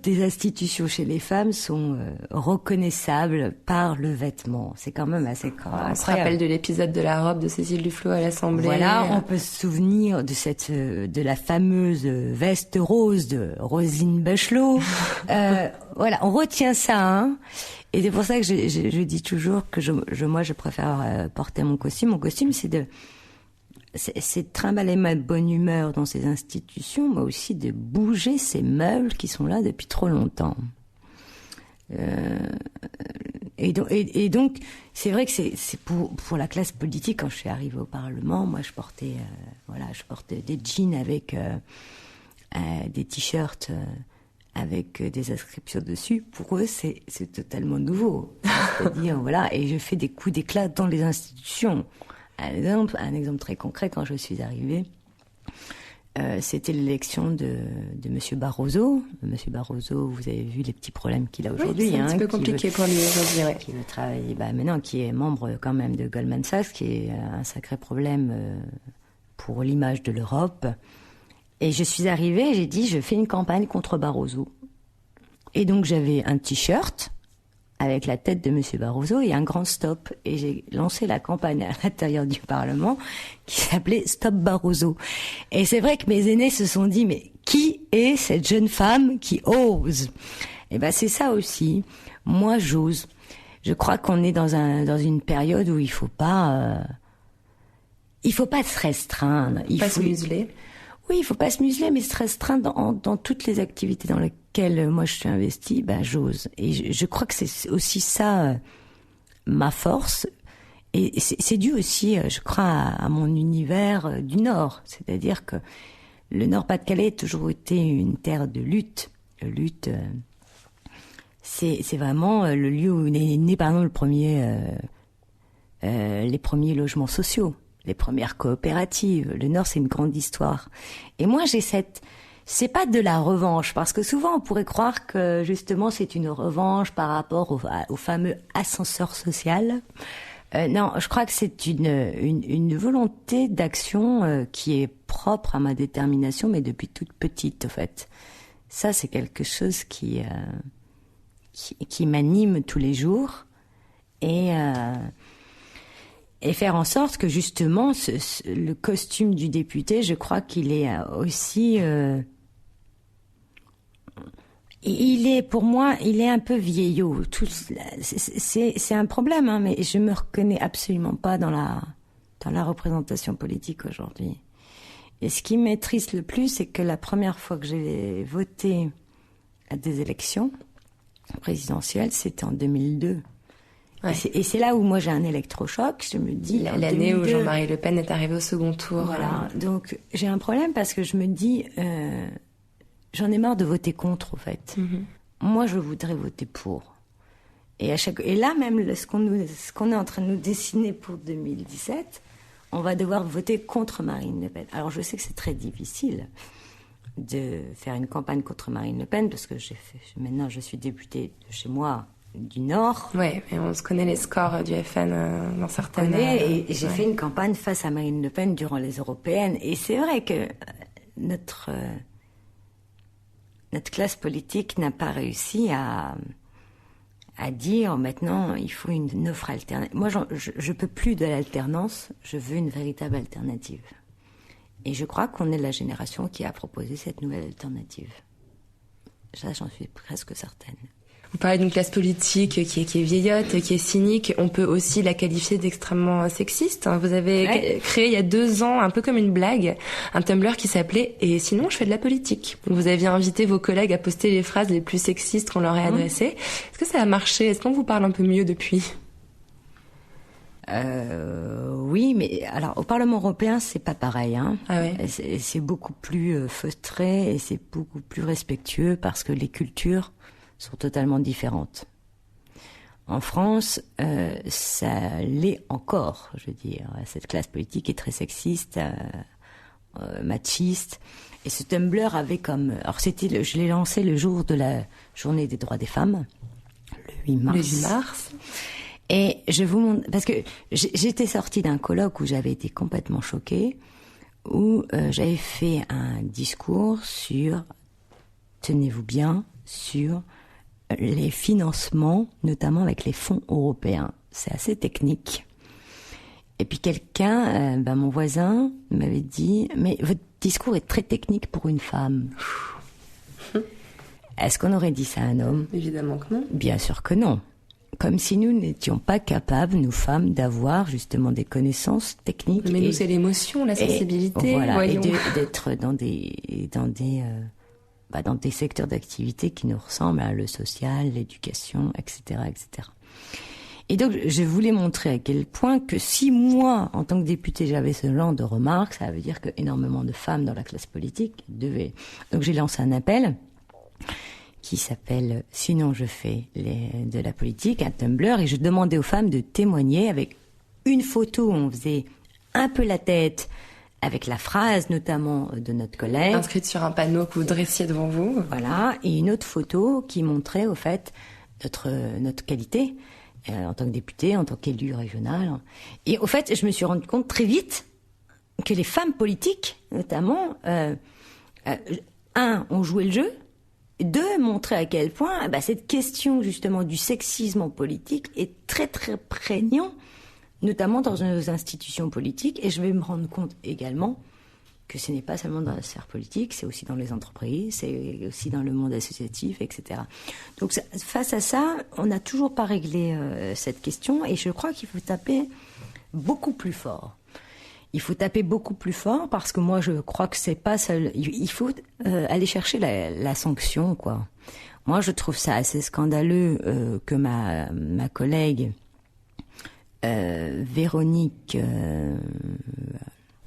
des institutions chez les femmes sont reconnaissables par le vêtement. C'est quand même assez incroyable. On se rappelle de l'épisode de la robe de Cécile Duflot à l'Assemblée. Voilà, on peut se souvenir de la fameuse veste rose de Roselyne Bachelot. Voilà, on retient ça, hein. Et c'est pour ça que je dis toujours que moi, je préfère porter mon costume. Mon costume, c'est de trimballer ma bonne humeur dans ces institutions, mais aussi de bouger ces meubles qui sont là depuis trop longtemps. Et donc, c'est vrai que c'est pour la classe politique. Quand je suis arrivée au Parlement, moi, je portais des jeans avec des t-shirts avec des inscriptions dessus. Pour eux, c'est totalement nouveau. C'est-à-dire, voilà, et je fais des coups d'éclat dans les institutions. Un exemple très concret, quand je suis arrivée, c'était l'élection de Monsieur Barroso. Monsieur Barroso, vous avez vu les petits problèmes qu'il a aujourd'hui. C'est un petit peu compliqué pour lui aujourd'hui, ouais. Qui veut travailler, maintenant, qui est membre quand même de Goldman Sachs, qui est un sacré problème pour l'image de l'Europe. Et je suis arrivée, j'ai dit, je fais une campagne contre Barroso. Et donc j'avais un t-shirt avec la tête de Monsieur Barroso et un grand stop. Et j'ai lancé la campagne à l'intérieur du Parlement qui s'appelait Stop Barroso. Et c'est vrai que mes aînés se sont dit, mais qui est cette jeune femme qui ose? Et ben c'est ça aussi. Moi, j'ose. Je crois qu'on est dans une période où il faut pas se restreindre. Il faut se museler. Oui, il faut pas se museler, mais se restreindre dans toutes les activités dans lesquelles moi je suis investie, j'ose. Et je crois que c'est aussi ça ma force. Et c'est dû aussi, je crois, à mon univers du Nord. C'est-à-dire que le Nord-Pas-de-Calais a toujours été une terre de lutte. C'est vraiment le lieu où est né, par exemple, les premiers logements sociaux. Les premières coopératives. Le Nord, c'est une grande histoire. Et moi, c'est pas de la revanche, parce que souvent, on pourrait croire que, justement, c'est une revanche par rapport au fameux ascenseur social. Non, je crois que c'est une volonté d'action qui est propre à ma détermination, mais depuis toute petite, en fait. Ça, c'est quelque chose qui m'anime tous les jours. Et faire en sorte que justement le costume du député, je crois qu'il est aussi, pour moi, il est un peu vieillot. C'est un problème, hein, mais je me reconnais absolument pas dans la représentation politique aujourd'hui. Et ce qui m'attriste le plus, c'est que la première fois que j'ai voté à des élections présidentielles, c'était en 2002. Ouais. Et c'est là où moi j'ai un électrochoc. Je me dis l'année où Jean-Marie Le Pen est arrivé au second tour. Voilà. Donc j'ai un problème parce que je me dis j'en ai marre de voter contre, en fait. Mm-hmm. Moi je voudrais voter pour. Et là même ce qu'on est en train de nous dessiner pour 2017, on va devoir voter contre Marine Le Pen. Alors je sais que c'est très difficile de faire une campagne contre Marine Le Pen parce que maintenant je suis députée de chez moi. Du Nord. Ouais, mais on se connaît les scores du FN dans certaines... Et j'ai fait une campagne face à Marine Le Pen durant les européennes. Et c'est vrai que notre classe politique n'a pas réussi à dire maintenant il faut une offre alternative. Moi, je peux plus de l'alternance. Je veux une véritable alternative. Et je crois qu'on est la génération qui a proposé cette nouvelle alternative. Ça, j'en suis presque certaine. On parlait d'une classe politique qui est vieillotte, qui est cynique. On peut aussi la qualifier d'extrêmement sexiste. Vous avez créé il y a 2 ans, un peu comme une blague, un Tumblr qui s'appelait « Et sinon, je fais de la politique ». Vous aviez invité vos collègues à poster les phrases les plus sexistes qu'on leur ait adressées. Est-ce que ça a marché? Est-ce qu'on vous parle un peu mieux depuis? Oui, mais alors au Parlement européen, c'est pas pareil. Hein. Ah ouais. C'est beaucoup plus feutré et c'est beaucoup plus respectueux parce que les cultures sont totalement différentes. En France, ça l'est encore, je veux dire. Cette classe politique est très sexiste, machiste. Et ce Tumblr avait comme... Alors je l'ai lancé le jour de la journée des droits des femmes, le 8 mars. Et je vous montre, parce que j'étais sortie d'un colloque où j'avais été complètement choquée, où j'avais fait un discours sur, tenez-vous bien, sur les financements, notamment avec les fonds européens. C'est assez technique. Et puis quelqu'un, mon voisin, m'avait dit « Mais votre discours est très technique pour une femme. » Est-ce qu'on aurait dit ça à un homme ? Évidemment que non. Bien sûr que non. Comme si nous n'étions pas capables, nous femmes, d'avoir justement des connaissances techniques. Mais nous, c'est l'émotion, la sensibilité. Voilà, et d'être dans des secteurs d'activité qui nous ressemblent, hein, le social, l'éducation, etc., etc. Et donc, je voulais montrer à quel point que si moi, en tant que députée, j'avais ce genre de remarques, ça veut dire que énormément de femmes dans la classe politique devaient... Donc, j'ai lancé un appel qui s'appelle « Sinon je fais de la politique », un Tumblr, et je demandais aux femmes de témoigner avec une photo où on faisait un peu la tête, avec la phrase notamment de notre collègue. Inscrite sur un panneau que vous dressiez devant vous. Voilà, et une autre photo qui montrait au fait notre qualité en tant que députée, en tant qu'élue régionale. Et au fait, je me suis rendu compte très vite que les femmes politiques, notamment, ont joué le jeu, de montrer à quel point cette question justement du sexisme en politique est très très prégnant, notamment dans nos institutions politiques. Et je vais me rendre compte également que ce n'est pas seulement dans la sphère politique, c'est aussi dans les entreprises, c'est aussi dans le monde associatif, etc. Donc face à ça, on n'a toujours pas réglé cette question, et je crois qu'il faut taper beaucoup plus fort. Il faut taper beaucoup plus fort, parce que moi je crois que c'est pas seul. Il faut aller chercher la sanction, quoi. Moi je trouve ça assez scandaleux que ma collègue Véronique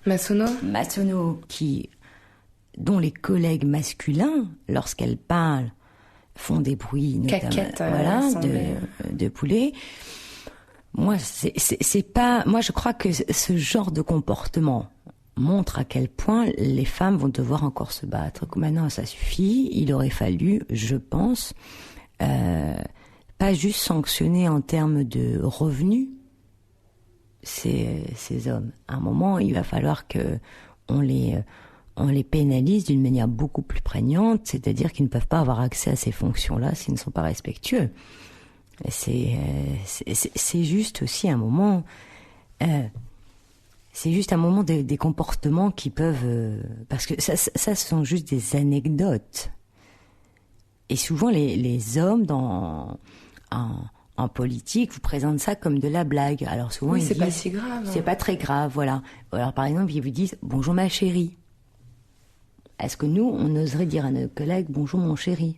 Massonneau, dont les collègues masculins, lorsqu'elle parle, font des bruits, notamment, de poulet. Moi, c'est pas. Moi, je crois que ce genre de comportement montre à quel point les femmes vont devoir encore se battre. Maintenant, ça suffit. Il aurait fallu, je pense, pas juste sanctionner en termes de revenus ces hommes. À un moment, il va falloir que on les pénalise d'une manière beaucoup plus prégnante, c'est-à-dire qu'ils ne peuvent pas avoir accès à ces fonctions-là s'ils ne sont pas respectueux. C'est juste aussi un moment. C'est juste un moment des comportements qui peuvent, parce que ça ce sont juste des anecdotes. Et souvent les hommes en politique vous présentent ça comme de la blague. Alors souvent ils c'est disent, pas si grave. C'est pas très grave, voilà. Alors par exemple ils vous disent bonjour ma chérie. Est-ce que nous on oserait dire à nos collègues bonjour mon chéri?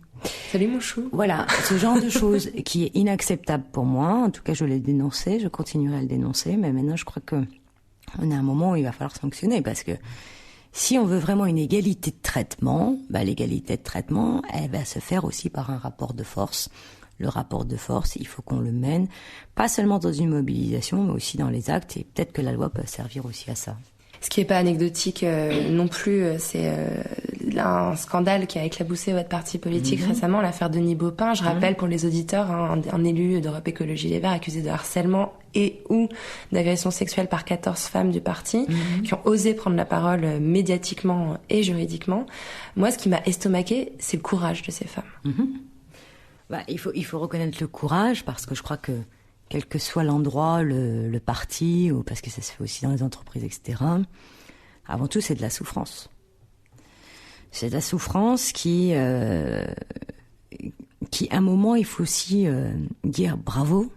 Salut mon chou. Voilà, ce genre de choses qui est inacceptable pour moi. En tout cas, je l'ai dénoncé, je continuerai à le dénoncer, mais maintenant je crois que on a un moment où il va falloir sanctionner, parce que si on veut vraiment une égalité de traitement, l'égalité de traitement, elle va se faire aussi par un rapport de force. Le rapport de force, il faut qu'on le mène, pas seulement dans une mobilisation, mais aussi dans les actes, et peut-être que la loi peut servir aussi à ça. Ce qui n'est pas anecdotique non plus, c'est un scandale qui a éclaboussé votre parti politique récemment, l'affaire Denis Baupin. Je rappelle pour les auditeurs, un élu d'Europe Écologie Les Verts accusé de harcèlement et ou d'agression sexuelle par 14 femmes du parti qui ont osé prendre la parole médiatiquement et juridiquement. Moi, ce qui m'a estomaqué, c'est le courage de ces femmes. Il faut reconnaître le courage, parce que je crois que quel que soit l'endroit, le parti, ou parce que ça se fait aussi dans les entreprises, etc. Avant tout, c'est de la souffrance. C'est de la souffrance qui, à un moment, il faut aussi dire bravo.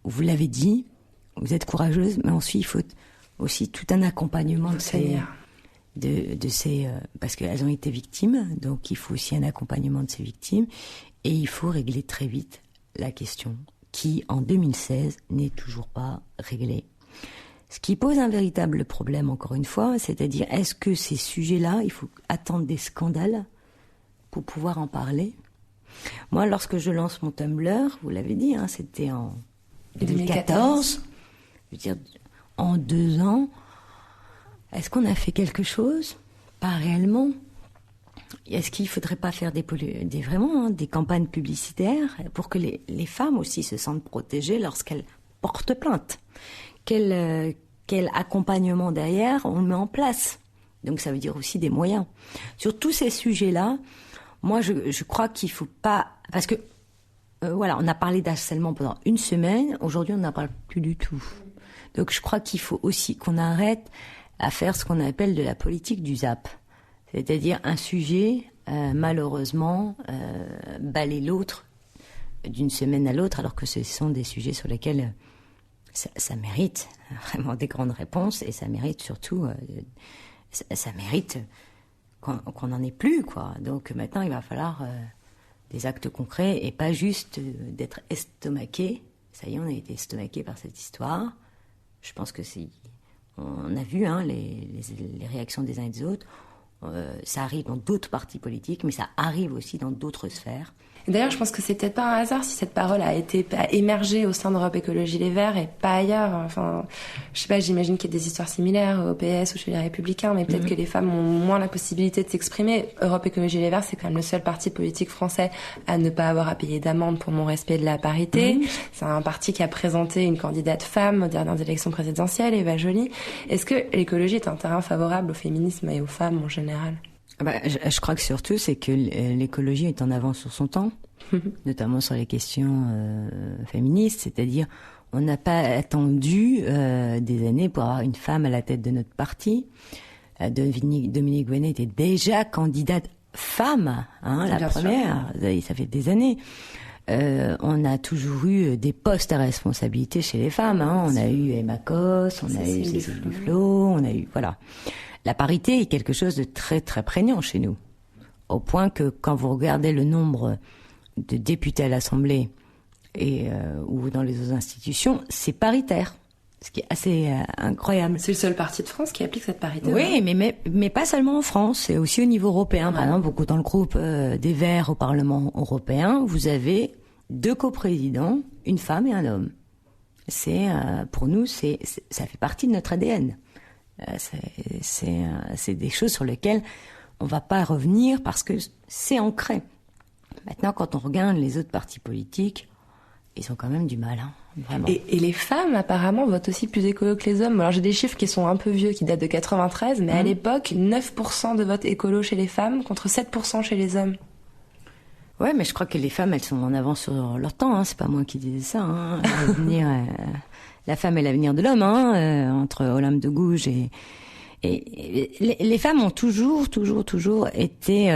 Vous l'avez dit, vous êtes courageuse, mais ensuite il faut aussi tout un accompagnement de ces, parce qu'elles ont été victimes, donc il faut aussi un accompagnement de ces victimes, et il faut régler très vite la question, qui, en 2016, n'est toujours pas réglé. Ce qui pose un véritable problème, encore une fois, c'est-à-dire, est-ce que ces sujets-là, il faut attendre des scandales pour pouvoir en parler? Moi, lorsque je lance mon Tumblr, vous l'avez dit, c'était en 2014, je veux dire, en 2 ans, est-ce qu'on a fait quelque chose? Pas réellement. est-ce qu'il ne faudrait pas faire vraiment des campagnes publicitaires pour que les femmes aussi se sentent protégées lorsqu'elles portent plainte? Quel accompagnement derrière on met en place? Donc ça veut dire aussi des moyens. Sur tous ces sujets-là, moi je crois qu'il ne faut pas... Parce que, on a parlé d'harcèlement pendant une semaine, aujourd'hui on n'en parle plus du tout. Donc je crois qu'il faut aussi qu'on arrête à faire ce qu'on appelle de la politique du zap. C'est-à-dire un sujet, malheureusement, balaye l'autre d'une semaine à l'autre, alors que ce sont des sujets sur lesquels ça mérite vraiment des grandes réponses, et ça mérite surtout, ça mérite qu'on n'en ait plus, quoi. Donc maintenant, il va falloir des actes concrets et pas juste d'être estomaqué. Ça y est, on a été estomaqué par cette histoire. Je pense que on a vu les réactions des uns et des autres. Ça arrive dans d'autres partis politiques, mais ça arrive aussi dans d'autres sphères. D'ailleurs, je pense que c'est peut-être pas un hasard si cette parole a émergé au sein d'Europe Écologie Les Verts et pas ailleurs. Enfin, je sais pas, j'imagine qu'il y a des histoires similaires au PS ou chez les Républicains, mais peut-être que les femmes ont moins la possibilité de s'exprimer. Europe Écologie Les Verts, c'est quand même le seul parti politique français à ne pas avoir à payer d'amende pour non-respect de la parité. C'est un parti qui a présenté une candidate femme aux dernières élections présidentielles, Eva Joly. Est-ce que l'écologie est un terrain favorable au féminisme et aux femmes en général? Je crois que surtout, c'est que l'écologie est en avance sur son temps, notamment sur les questions féministes, c'est-à-dire on n'a pas attendu des années pour avoir une femme à la tête de notre parti. Dominique Voynet était déjà candidate femme, la première, ça fait des années. On a toujours eu des postes à responsabilité chez les femmes. On a eu Emma Cosse, on a eu Cécile Duflot, on a eu... Voilà. La parité est quelque chose de très très prégnant chez nous, au point que quand vous regardez le nombre de députés à l'Assemblée ou dans les autres institutions, c'est paritaire, ce qui est assez incroyable. C'est le seul parti de France qui applique cette parité. Oui, mais pas seulement en France, c'est aussi au niveau européen. Par exemple, beaucoup dans le groupe des Verts au Parlement européen, vous avez 2 coprésidents, une femme et un homme. Pour nous, ça fait partie de notre ADN. C'est des choses sur lesquelles on va pas revenir parce que c'est ancré. Maintenant, quand on regarde les autres partis politiques, ils ont quand même du mal, vraiment. Et les femmes, apparemment, votent aussi plus écolo que les hommes. Alors, j'ai des chiffres qui sont un peu vieux, qui datent de 93, mais à l'époque, 9% de vote écolo chez les femmes contre 7% chez les hommes. Ouais, mais je crois que les femmes, elles sont en avance sur leur temps, C'est pas moi qui disais ça, La femme est l'avenir de l'homme, entre Olympe de Gouges et les femmes ont toujours été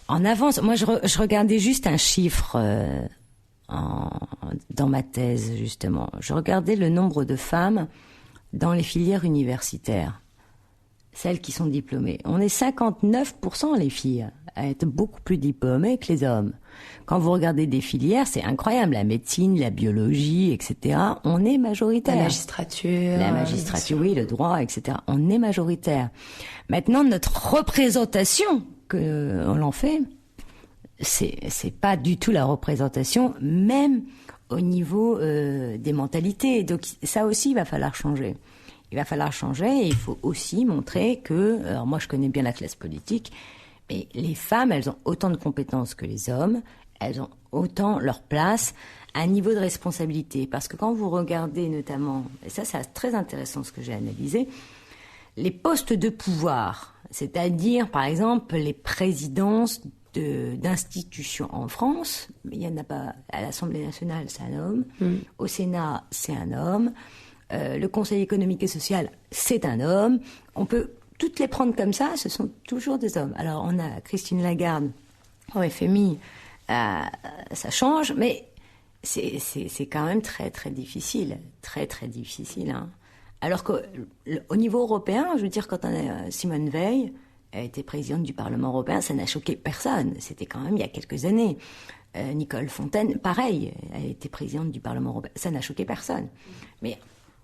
en avance. Moi, je regardais juste un chiffre dans ma thèse, justement. Je regardais le nombre de femmes dans les filières universitaires, celles qui sont diplômées. On est 59% les filles à être beaucoup plus diplômées que les hommes. Quand vous regardez des filières, c'est incroyable. La médecine, la biologie, etc. On est majoritaire. La magistrature, oui, le droit, etc. On est majoritaire. Maintenant, notre représentation que on en fait, c'est pas du tout la représentation, même au niveau des mentalités. Donc ça aussi, il va falloir changer. Il va falloir changer et il faut aussi montrer que... Alors moi, je connais bien la classe politique, mais les femmes, elles ont autant de compétences que les hommes, elles ont autant leur place, un niveau de responsabilité. Parce que quand vous regardez notamment, et ça c'est très intéressant ce que j'ai analysé, les postes de pouvoir, c'est-à-dire par exemple les présidences d'institutions en France, il n'y en a pas. À l'Assemblée nationale, c'est un homme, au Sénat, c'est un homme, le Conseil économique et social, c'est un homme. On peut toutes les prendre comme ça, ce sont toujours des hommes. Alors on a Christine Lagarde au FMI, ça change, mais c'est quand même très très difficile, très très difficile. Alors qu'au niveau européen, je veux dire, quand on a Simone Veil, elle était présidente du Parlement européen, ça n'a choqué personne. C'était quand même il y a quelques années. Nicole Fontaine, pareil, elle était présidente du Parlement européen, ça n'a choqué personne. Mais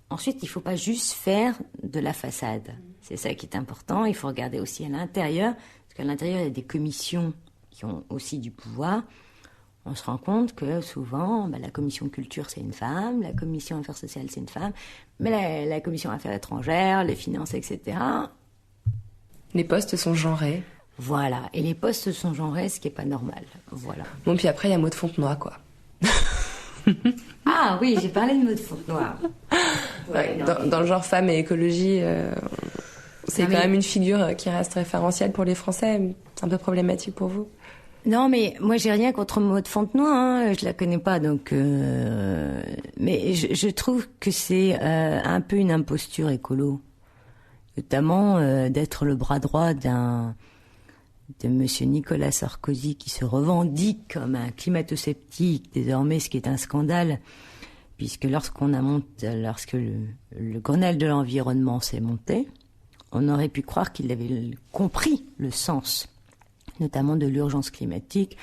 ensuite, il ne faut pas juste faire de la façade. C'est ça qui est important. Il faut regarder aussi à l'intérieur, parce qu'à l'intérieur, il y a des commissions qui ont aussi du pouvoir. On se rend compte que souvent, la commission culture, c'est une femme, la commission affaires sociales, c'est une femme, mais la commission affaires étrangères, les finances, etc., Les postes sont genrés. Voilà, et les postes sont genrés, ce qui est pas normal. Voilà. Bon, puis après, il y a Maud Fontenoy, quoi. Ah oui, j'ai parlé de Maud Fontenoy. Ouais, dans le genre femme et écologie, c'est quand même une figure qui reste référentielle pour les Français. C'est un peu problématique pour vous? Non, mais moi, j'ai rien contre Maud Fontenoy, hein, je la connais pas, donc... Mais je trouve que c'est un peu une imposture écolo. Notamment d'être le bras droit de monsieur Nicolas Sarkozy, qui se revendique comme un climato-sceptique, désormais, ce qui est un scandale, puisque lorsque le Grenelle de l'environnement s'est monté, on aurait pu croire qu'il avait compris le sens, notamment de l'urgence climatique.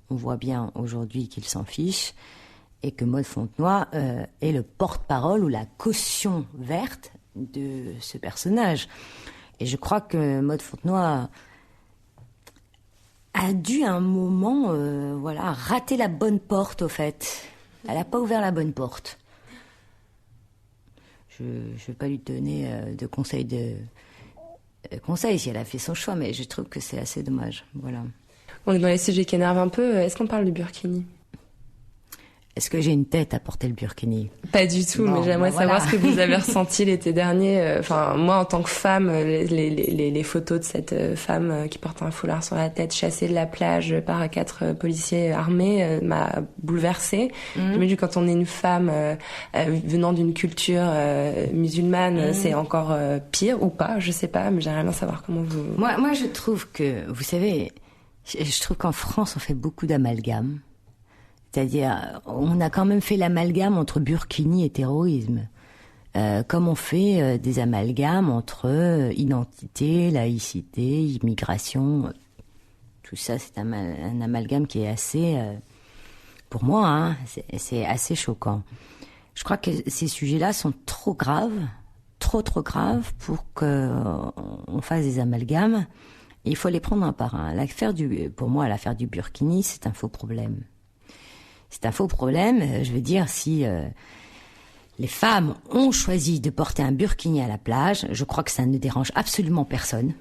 On voit bien aujourd'hui qu'il s'en fiche, et que Maud Fontenoy est le porte-parole ou la caution verte de ce personnage. Et je crois que Maud Fontenoy a dû à un moment rater la bonne porte, au fait. Elle n'a pas ouvert la bonne porte. Je ne vais pas lui donner de conseils si elle a fait son choix, mais je trouve que c'est assez dommage. Voilà. On est dans les sujets qui énervent un peu. Est-ce qu'on parle du burkini? Est-ce que j'ai une tête à porter le burkini? Pas du tout, mais j'aimerais savoir ce que vous avez ressenti l'été dernier. Enfin, moi, en tant que femme, les photos de cette femme qui porte un foulard sur la tête, chassée de la plage par 4 policiers armés, m'a bouleversée. J'imagine quand on est une femme venant d'une culture musulmane, c'est encore pire ou pas, je sais pas, mais j'aimerais bien savoir comment vous... Moi, je trouve que, vous savez, je trouve qu'en France, on fait beaucoup d'amalgames. C'est-à-dire, on a quand même fait l'amalgame entre burkini et terrorisme. Comme on fait des amalgames entre identité, laïcité, immigration. Tout ça, c'est un amalgame qui est assez... pour moi, hein, c'est assez choquant. Je crois que ces sujets-là sont trop graves, trop graves pour qu'on fasse des amalgames. Et il faut les prendre un par un. Pour moi, l'affaire du burkini, c'est un faux problème. C'est un faux problème, je veux dire, si les femmes ont choisi de porter un burkini à la plage, je crois que ça ne dérange absolument personne.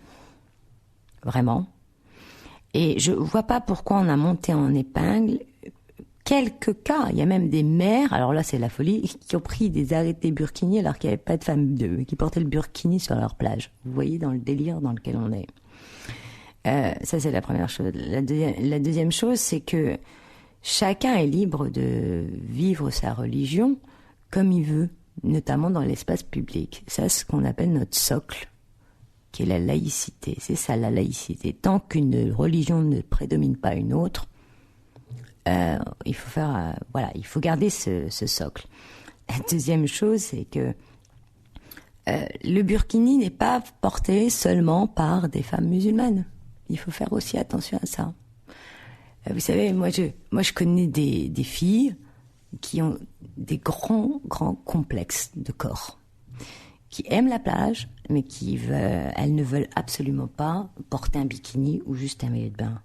Vraiment. Et je vois pas pourquoi on a monté en épingle quelques cas. Il y a même des maires, alors là c'est la folie, qui ont pris des arrêtés burkini alors qu'il n'y avait pas de femmes qui portaient le burkini sur leur plage. Vous voyez dans le délire dans lequel on est. Ça c'est la première chose. La deuxième chose, c'est que chacun est libre de vivre sa religion comme il veut, notamment dans l'espace public. Ça, c'est ce qu'on appelle notre socle, qui est la laïcité. C'est ça, la laïcité. Tant qu'une religion ne prédomine pas une autre, il faut garder ce socle. La deuxième chose, c'est que le burkini n'est pas porté seulement par des femmes musulmanes. Il faut faire aussi attention à ça. Vous savez, moi je connais des filles qui ont des grands complexes de corps, qui aiment la plage, mais elles ne veulent absolument pas porter un bikini ou juste un maillot de bain.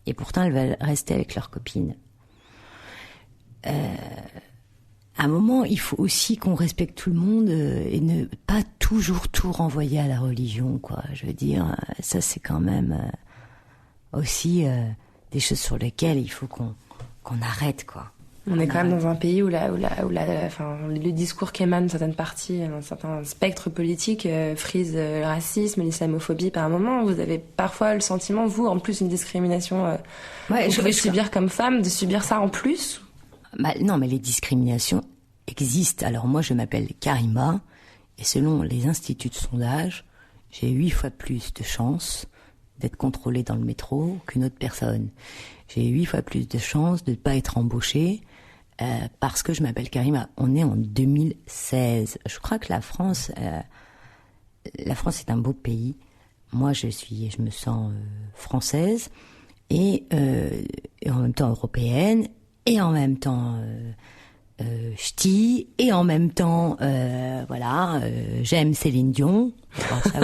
Et pourtant, elles veulent rester avec leurs copines. À un moment, il faut aussi qu'on respecte tout le monde et ne pas toujours tout renvoyer à la religion, quoi. Je veux dire, ça c'est quand même aussi... des choses sur lesquelles il faut qu'on arrête, quoi. On est quand même dans un pays où le discours qui émane de certaines parties, un certain spectre politique frise le racisme, l'islamophobie par un moment. Vous avez parfois le sentiment, vous, en plus, une discrimination vous pouvez subir comme femme, de subir ça en plus? Non, mais les discriminations existent. Alors moi, je m'appelle Karima, et selon les instituts de sondage, j'ai 8 fois plus de chances d'être contrôlée dans le métro qu'une autre personne. J'ai 8 fois plus de chances de ne pas être embauchée parce que je m'appelle Karima. On est en 2016. Je crois que la France est un beau pays. Moi, je me sens française et en même temps européenne et en même temps ch'ti et en même temps j'aime Céline Dion. Bon, ça,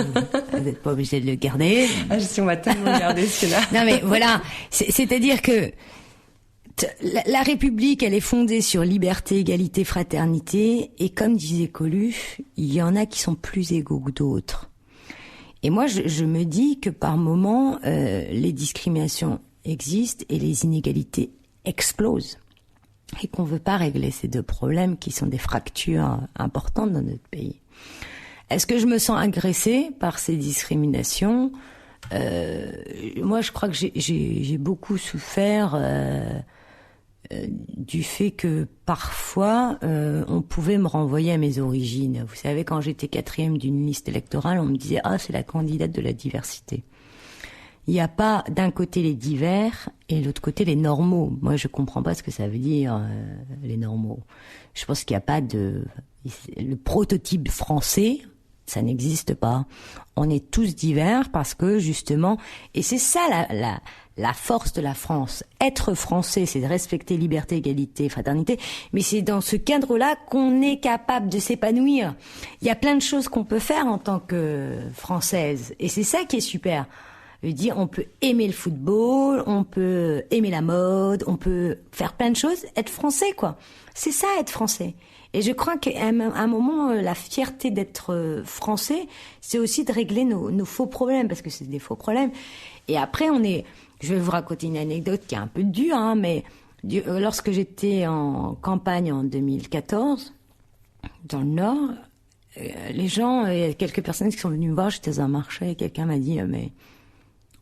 vous n'êtes pas obligé de le garder. Ah, si on va tellement le garder celui-là. Non mais voilà, c'est-à-dire que la République, elle est fondée sur liberté, égalité, fraternité, et comme disait Coluche, il y en a qui sont plus égaux que d'autres. Et moi, je me dis que par moments, les discriminations existent et les inégalités explosent. Et qu'on veut pas régler ces deux problèmes qui sont des fractures importantes dans notre pays. Est-ce que je me sens agressée par ces discriminations ? Moi, je crois que j'ai beaucoup souffert du fait que parfois on pouvait me renvoyer à mes origines. Vous savez, quand j'étais 4e d'une liste électorale, on me disait « Ah, c'est la candidate de la diversité ». Il n'y a pas d'un côté les divers et de l'autre côté les normaux. Moi, je comprends pas ce que ça veut dire, les normaux. Je pense qu'il n'y a pas le prototype français, ça n'existe pas. On est tous divers parce que, justement, et c'est ça la force de la France. Être français, c'est de respecter liberté, égalité, fraternité, mais c'est dans ce cadre-là qu'on est capable de s'épanouir. Il y a plein de choses qu'on peut faire en tant que française, et c'est ça qui est super. Je veux dire, on peut aimer le football, on peut aimer la mode, on peut faire plein de choses, être français, quoi. C'est ça, être français. Et je crois qu'à un moment, la fierté d'être français, c'est aussi de régler nos faux problèmes, parce que c'est des faux problèmes. Et après, je vais vous raconter une anecdote qui est un peu dure, hein, mais lorsque j'étais en campagne en 2014, dans le Nord, les gens, il y a quelques personnes qui sont venues me voir, j'étais dans un marché, et quelqu'un m'a dit, mais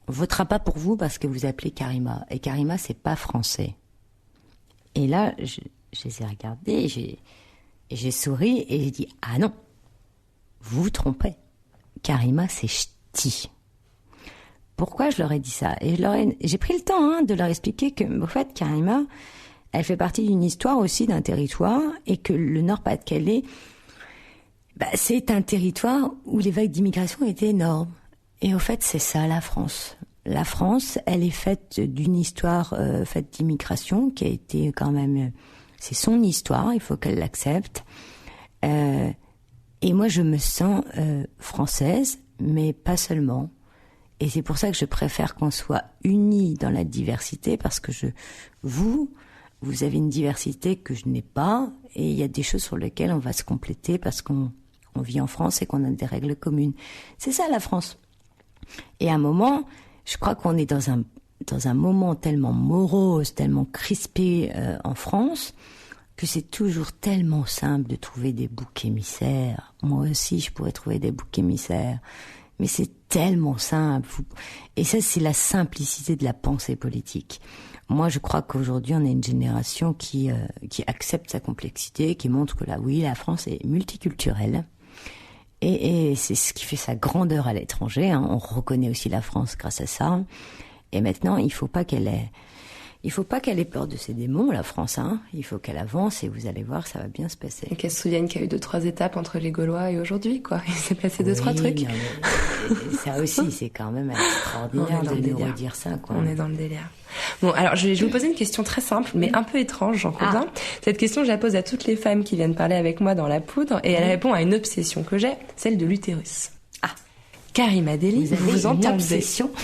on votera pas pour vous parce que vous appelez Karima. Et Karima, c'est pas français. Et là, je les ai regardés, j'ai souri et j'ai dit, ah non, vous vous trompez. Karima, c'est ch'ti. Pourquoi je leur ai dit ça? Et j'ai pris le temps de leur expliquer que, en fait, Karima, elle fait partie d'une histoire aussi d'un territoire et que le Nord-Pas-de-Calais, c'est un territoire où les vagues d'immigration étaient énormes. Et au fait, c'est ça, la France. La France, elle est faite d'une histoire faite d'immigration qui a été quand même... C'est son histoire, il faut qu'elle l'accepte. Et moi, je me sens française, mais pas seulement. Et c'est pour ça que je préfère qu'on soit unis dans la diversité, parce que vous avez une diversité que je n'ai pas, et il y a des choses sur lesquelles on va se compléter parce qu'on vit en France et qu'on a des règles communes. C'est ça, la France. Et à un moment, je crois qu'on est dans un moment tellement morose, tellement crispé en France, que c'est toujours tellement simple de trouver des boucs émissaires. Moi aussi, je pourrais trouver des boucs émissaires. Mais c'est tellement simple. Et ça, c'est la simplicité de la pensée politique. Moi, je crois qu'aujourd'hui, on est une génération qui accepte sa complexité, qui montre que la France est multiculturelle. Et c'est ce qui fait sa grandeur à l'étranger. On reconnaît aussi la France grâce à ça. Et maintenant, il faut pas qu'elle ait peur de ses démons, la France. Il faut qu'elle avance et vous allez voir, ça va bien se passer. Et qu'elle se souvienne qu'il y a eu 2-3 étapes entre les Gaulois et aujourd'hui, quoi. Il s'est passé 2-3 trucs. Ça aussi, c'est quand même extraordinaire de nous redire ça, quoi. On est dans le délire. Bon, alors je vais vous poser une question très simple, mais un peu étrange, j'en conviens. Cette question, je la pose à toutes les femmes qui viennent parler avec moi dans La Poudre, et elle répond à une obsession que j'ai, celle de l'utérus. Karima Deli, vous entendez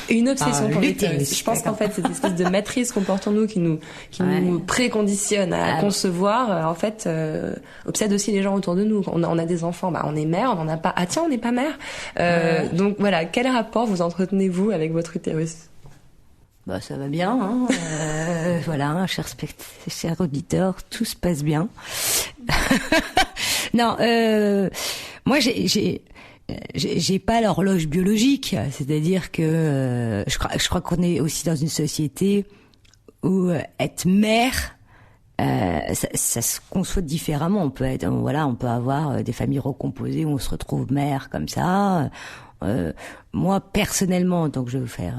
une obsession pour l'utérus. Je pense qu'en fait, cette espèce de matrice qu'on porte en nous, qui nous préconditionne à concevoir, en fait, obsède aussi les gens autour de nous. On a des enfants, on est mère, on n'en a pas. Ah tiens, on n'est pas mère. Donc voilà, quel rapport vous entretenez-vous avec votre utérus? Ça va bien, voilà, cher auditeur, tout se passe bien. Non, moi j'ai pas l'horloge biologique, c'est-à-dire que je crois qu'on est aussi dans une société où être mère, ça se conçoit différemment. On peut avoir des familles recomposées où on se retrouve mère comme ça. Moi personnellement, donc je vais vous faire.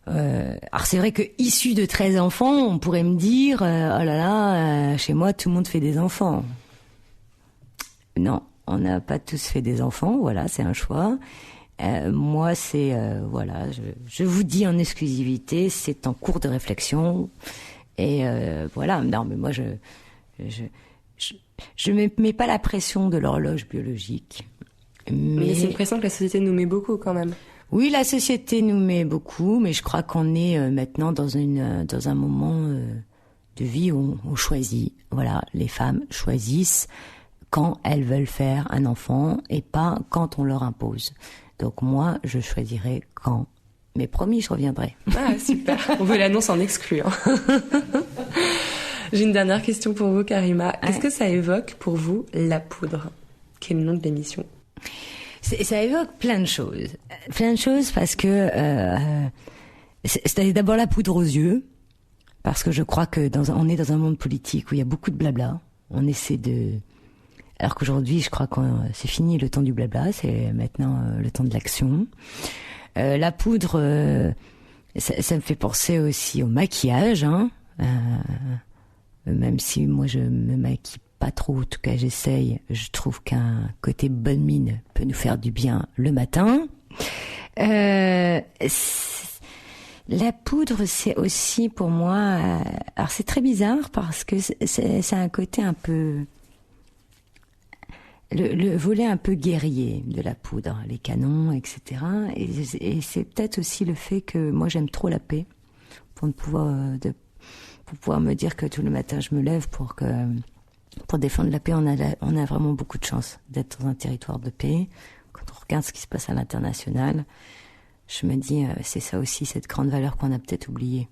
Alors c'est vrai que issu de 13 enfants, on pourrait me dire oh là là, chez moi tout le monde fait des enfants. Non. On n'a pas tous fait des enfants, voilà, c'est un choix. Moi, c'est je vous dis en exclusivité, c'est en cours de réflexion. Et voilà, non, mais moi, je mets pas la pression de l'horloge biologique. Mais c'est une pression que la société nous met beaucoup, quand même. Oui, la société nous met beaucoup, mais je crois qu'on est maintenant dans un moment de vie où on choisit. Voilà, les femmes choisissent quand elles veulent faire un enfant et pas quand on leur impose. Donc moi, je choisirais quand. Mais promis, je reviendrai. Ah, super. On veut l'annonce en exclu. J'ai une dernière question pour vous, Karima. Qu'est-ce que ça évoque pour vous, La Poudre, qui est le nom de l'émission? Ça évoque plein de choses. Plein de choses parce que c'est d'abord la poudre aux yeux. Parce que je crois que on est dans un monde politique où il y a beaucoup de blabla. On essaie alors qu'aujourd'hui, je crois que c'est fini le temps du blabla, c'est maintenant le temps de l'action. La poudre, ça me fait penser aussi au maquillage, hein. Même si moi je me maquille pas trop, en tout cas j'essaye, je trouve qu'un côté bonne mine peut nous faire du bien le matin. La poudre, c'est aussi pour moi... alors c'est très bizarre parce que c'est un côté un peu... Le volet un peu guerrier de la poudre, les canons, etc. Et c'est peut-être aussi le fait que moi j'aime trop la paix pour pouvoir me dire que tout le matin je me lève pour défendre la paix. On a vraiment beaucoup de chance d'être dans un territoire de paix. Quand on regarde ce qui se passe à l'international, je me dis, c'est ça aussi, cette grande valeur qu'on a peut-être oubliée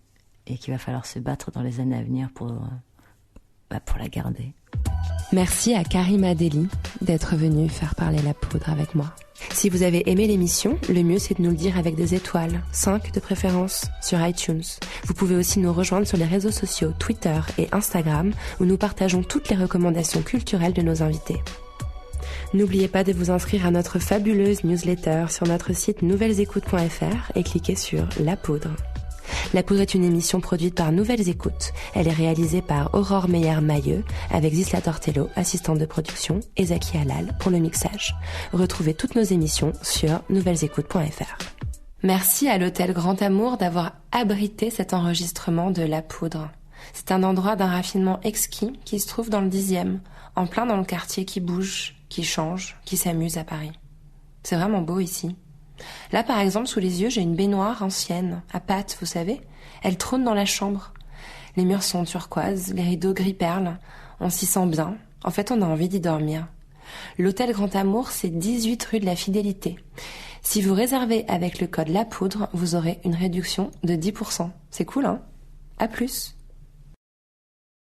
et qu'il va falloir se battre dans les années à venir pour la garder. Merci à Karima Deli d'être venue faire parler La Poudre avec moi. Si vous avez aimé l'émission, le mieux c'est de nous le dire avec des étoiles, 5 de préférence, sur iTunes. Vous pouvez aussi nous rejoindre sur les réseaux sociaux Twitter et Instagram, où nous partageons toutes les recommandations culturelles de nos invités. N'oubliez pas de vous inscrire à notre fabuleuse newsletter sur notre site nouvellesécoutes.fr et cliquez sur La Poudre. La Poudre est une émission produite par Nouvelles Écoutes. Elle est réalisée par Aurore Meyer-Mailleux avec Zisla Tortello, assistante de production, et Zaki Halal pour le mixage. Retrouvez toutes nos émissions sur nouvellesécoutes.fr. Merci à l'hôtel Grand Amour d'avoir abrité cet enregistrement de La Poudre. C'est un endroit d'un raffinement exquis qui se trouve dans le 10e, en plein dans le quartier qui bouge, qui change, qui s'amuse à Paris. C'est vraiment beau ici. Là, par exemple, sous les yeux, j'ai une baignoire ancienne, à pattes, vous savez. Elle trône dans la chambre. Les murs sont turquoises, les rideaux gris perle. On s'y sent bien. En fait, on a envie d'y dormir. L'hôtel Grand Amour, c'est 18 rue de la Fidélité. Si vous réservez avec le code La Poudre, vous aurez une réduction de 10%. C'est cool, hein? À plus!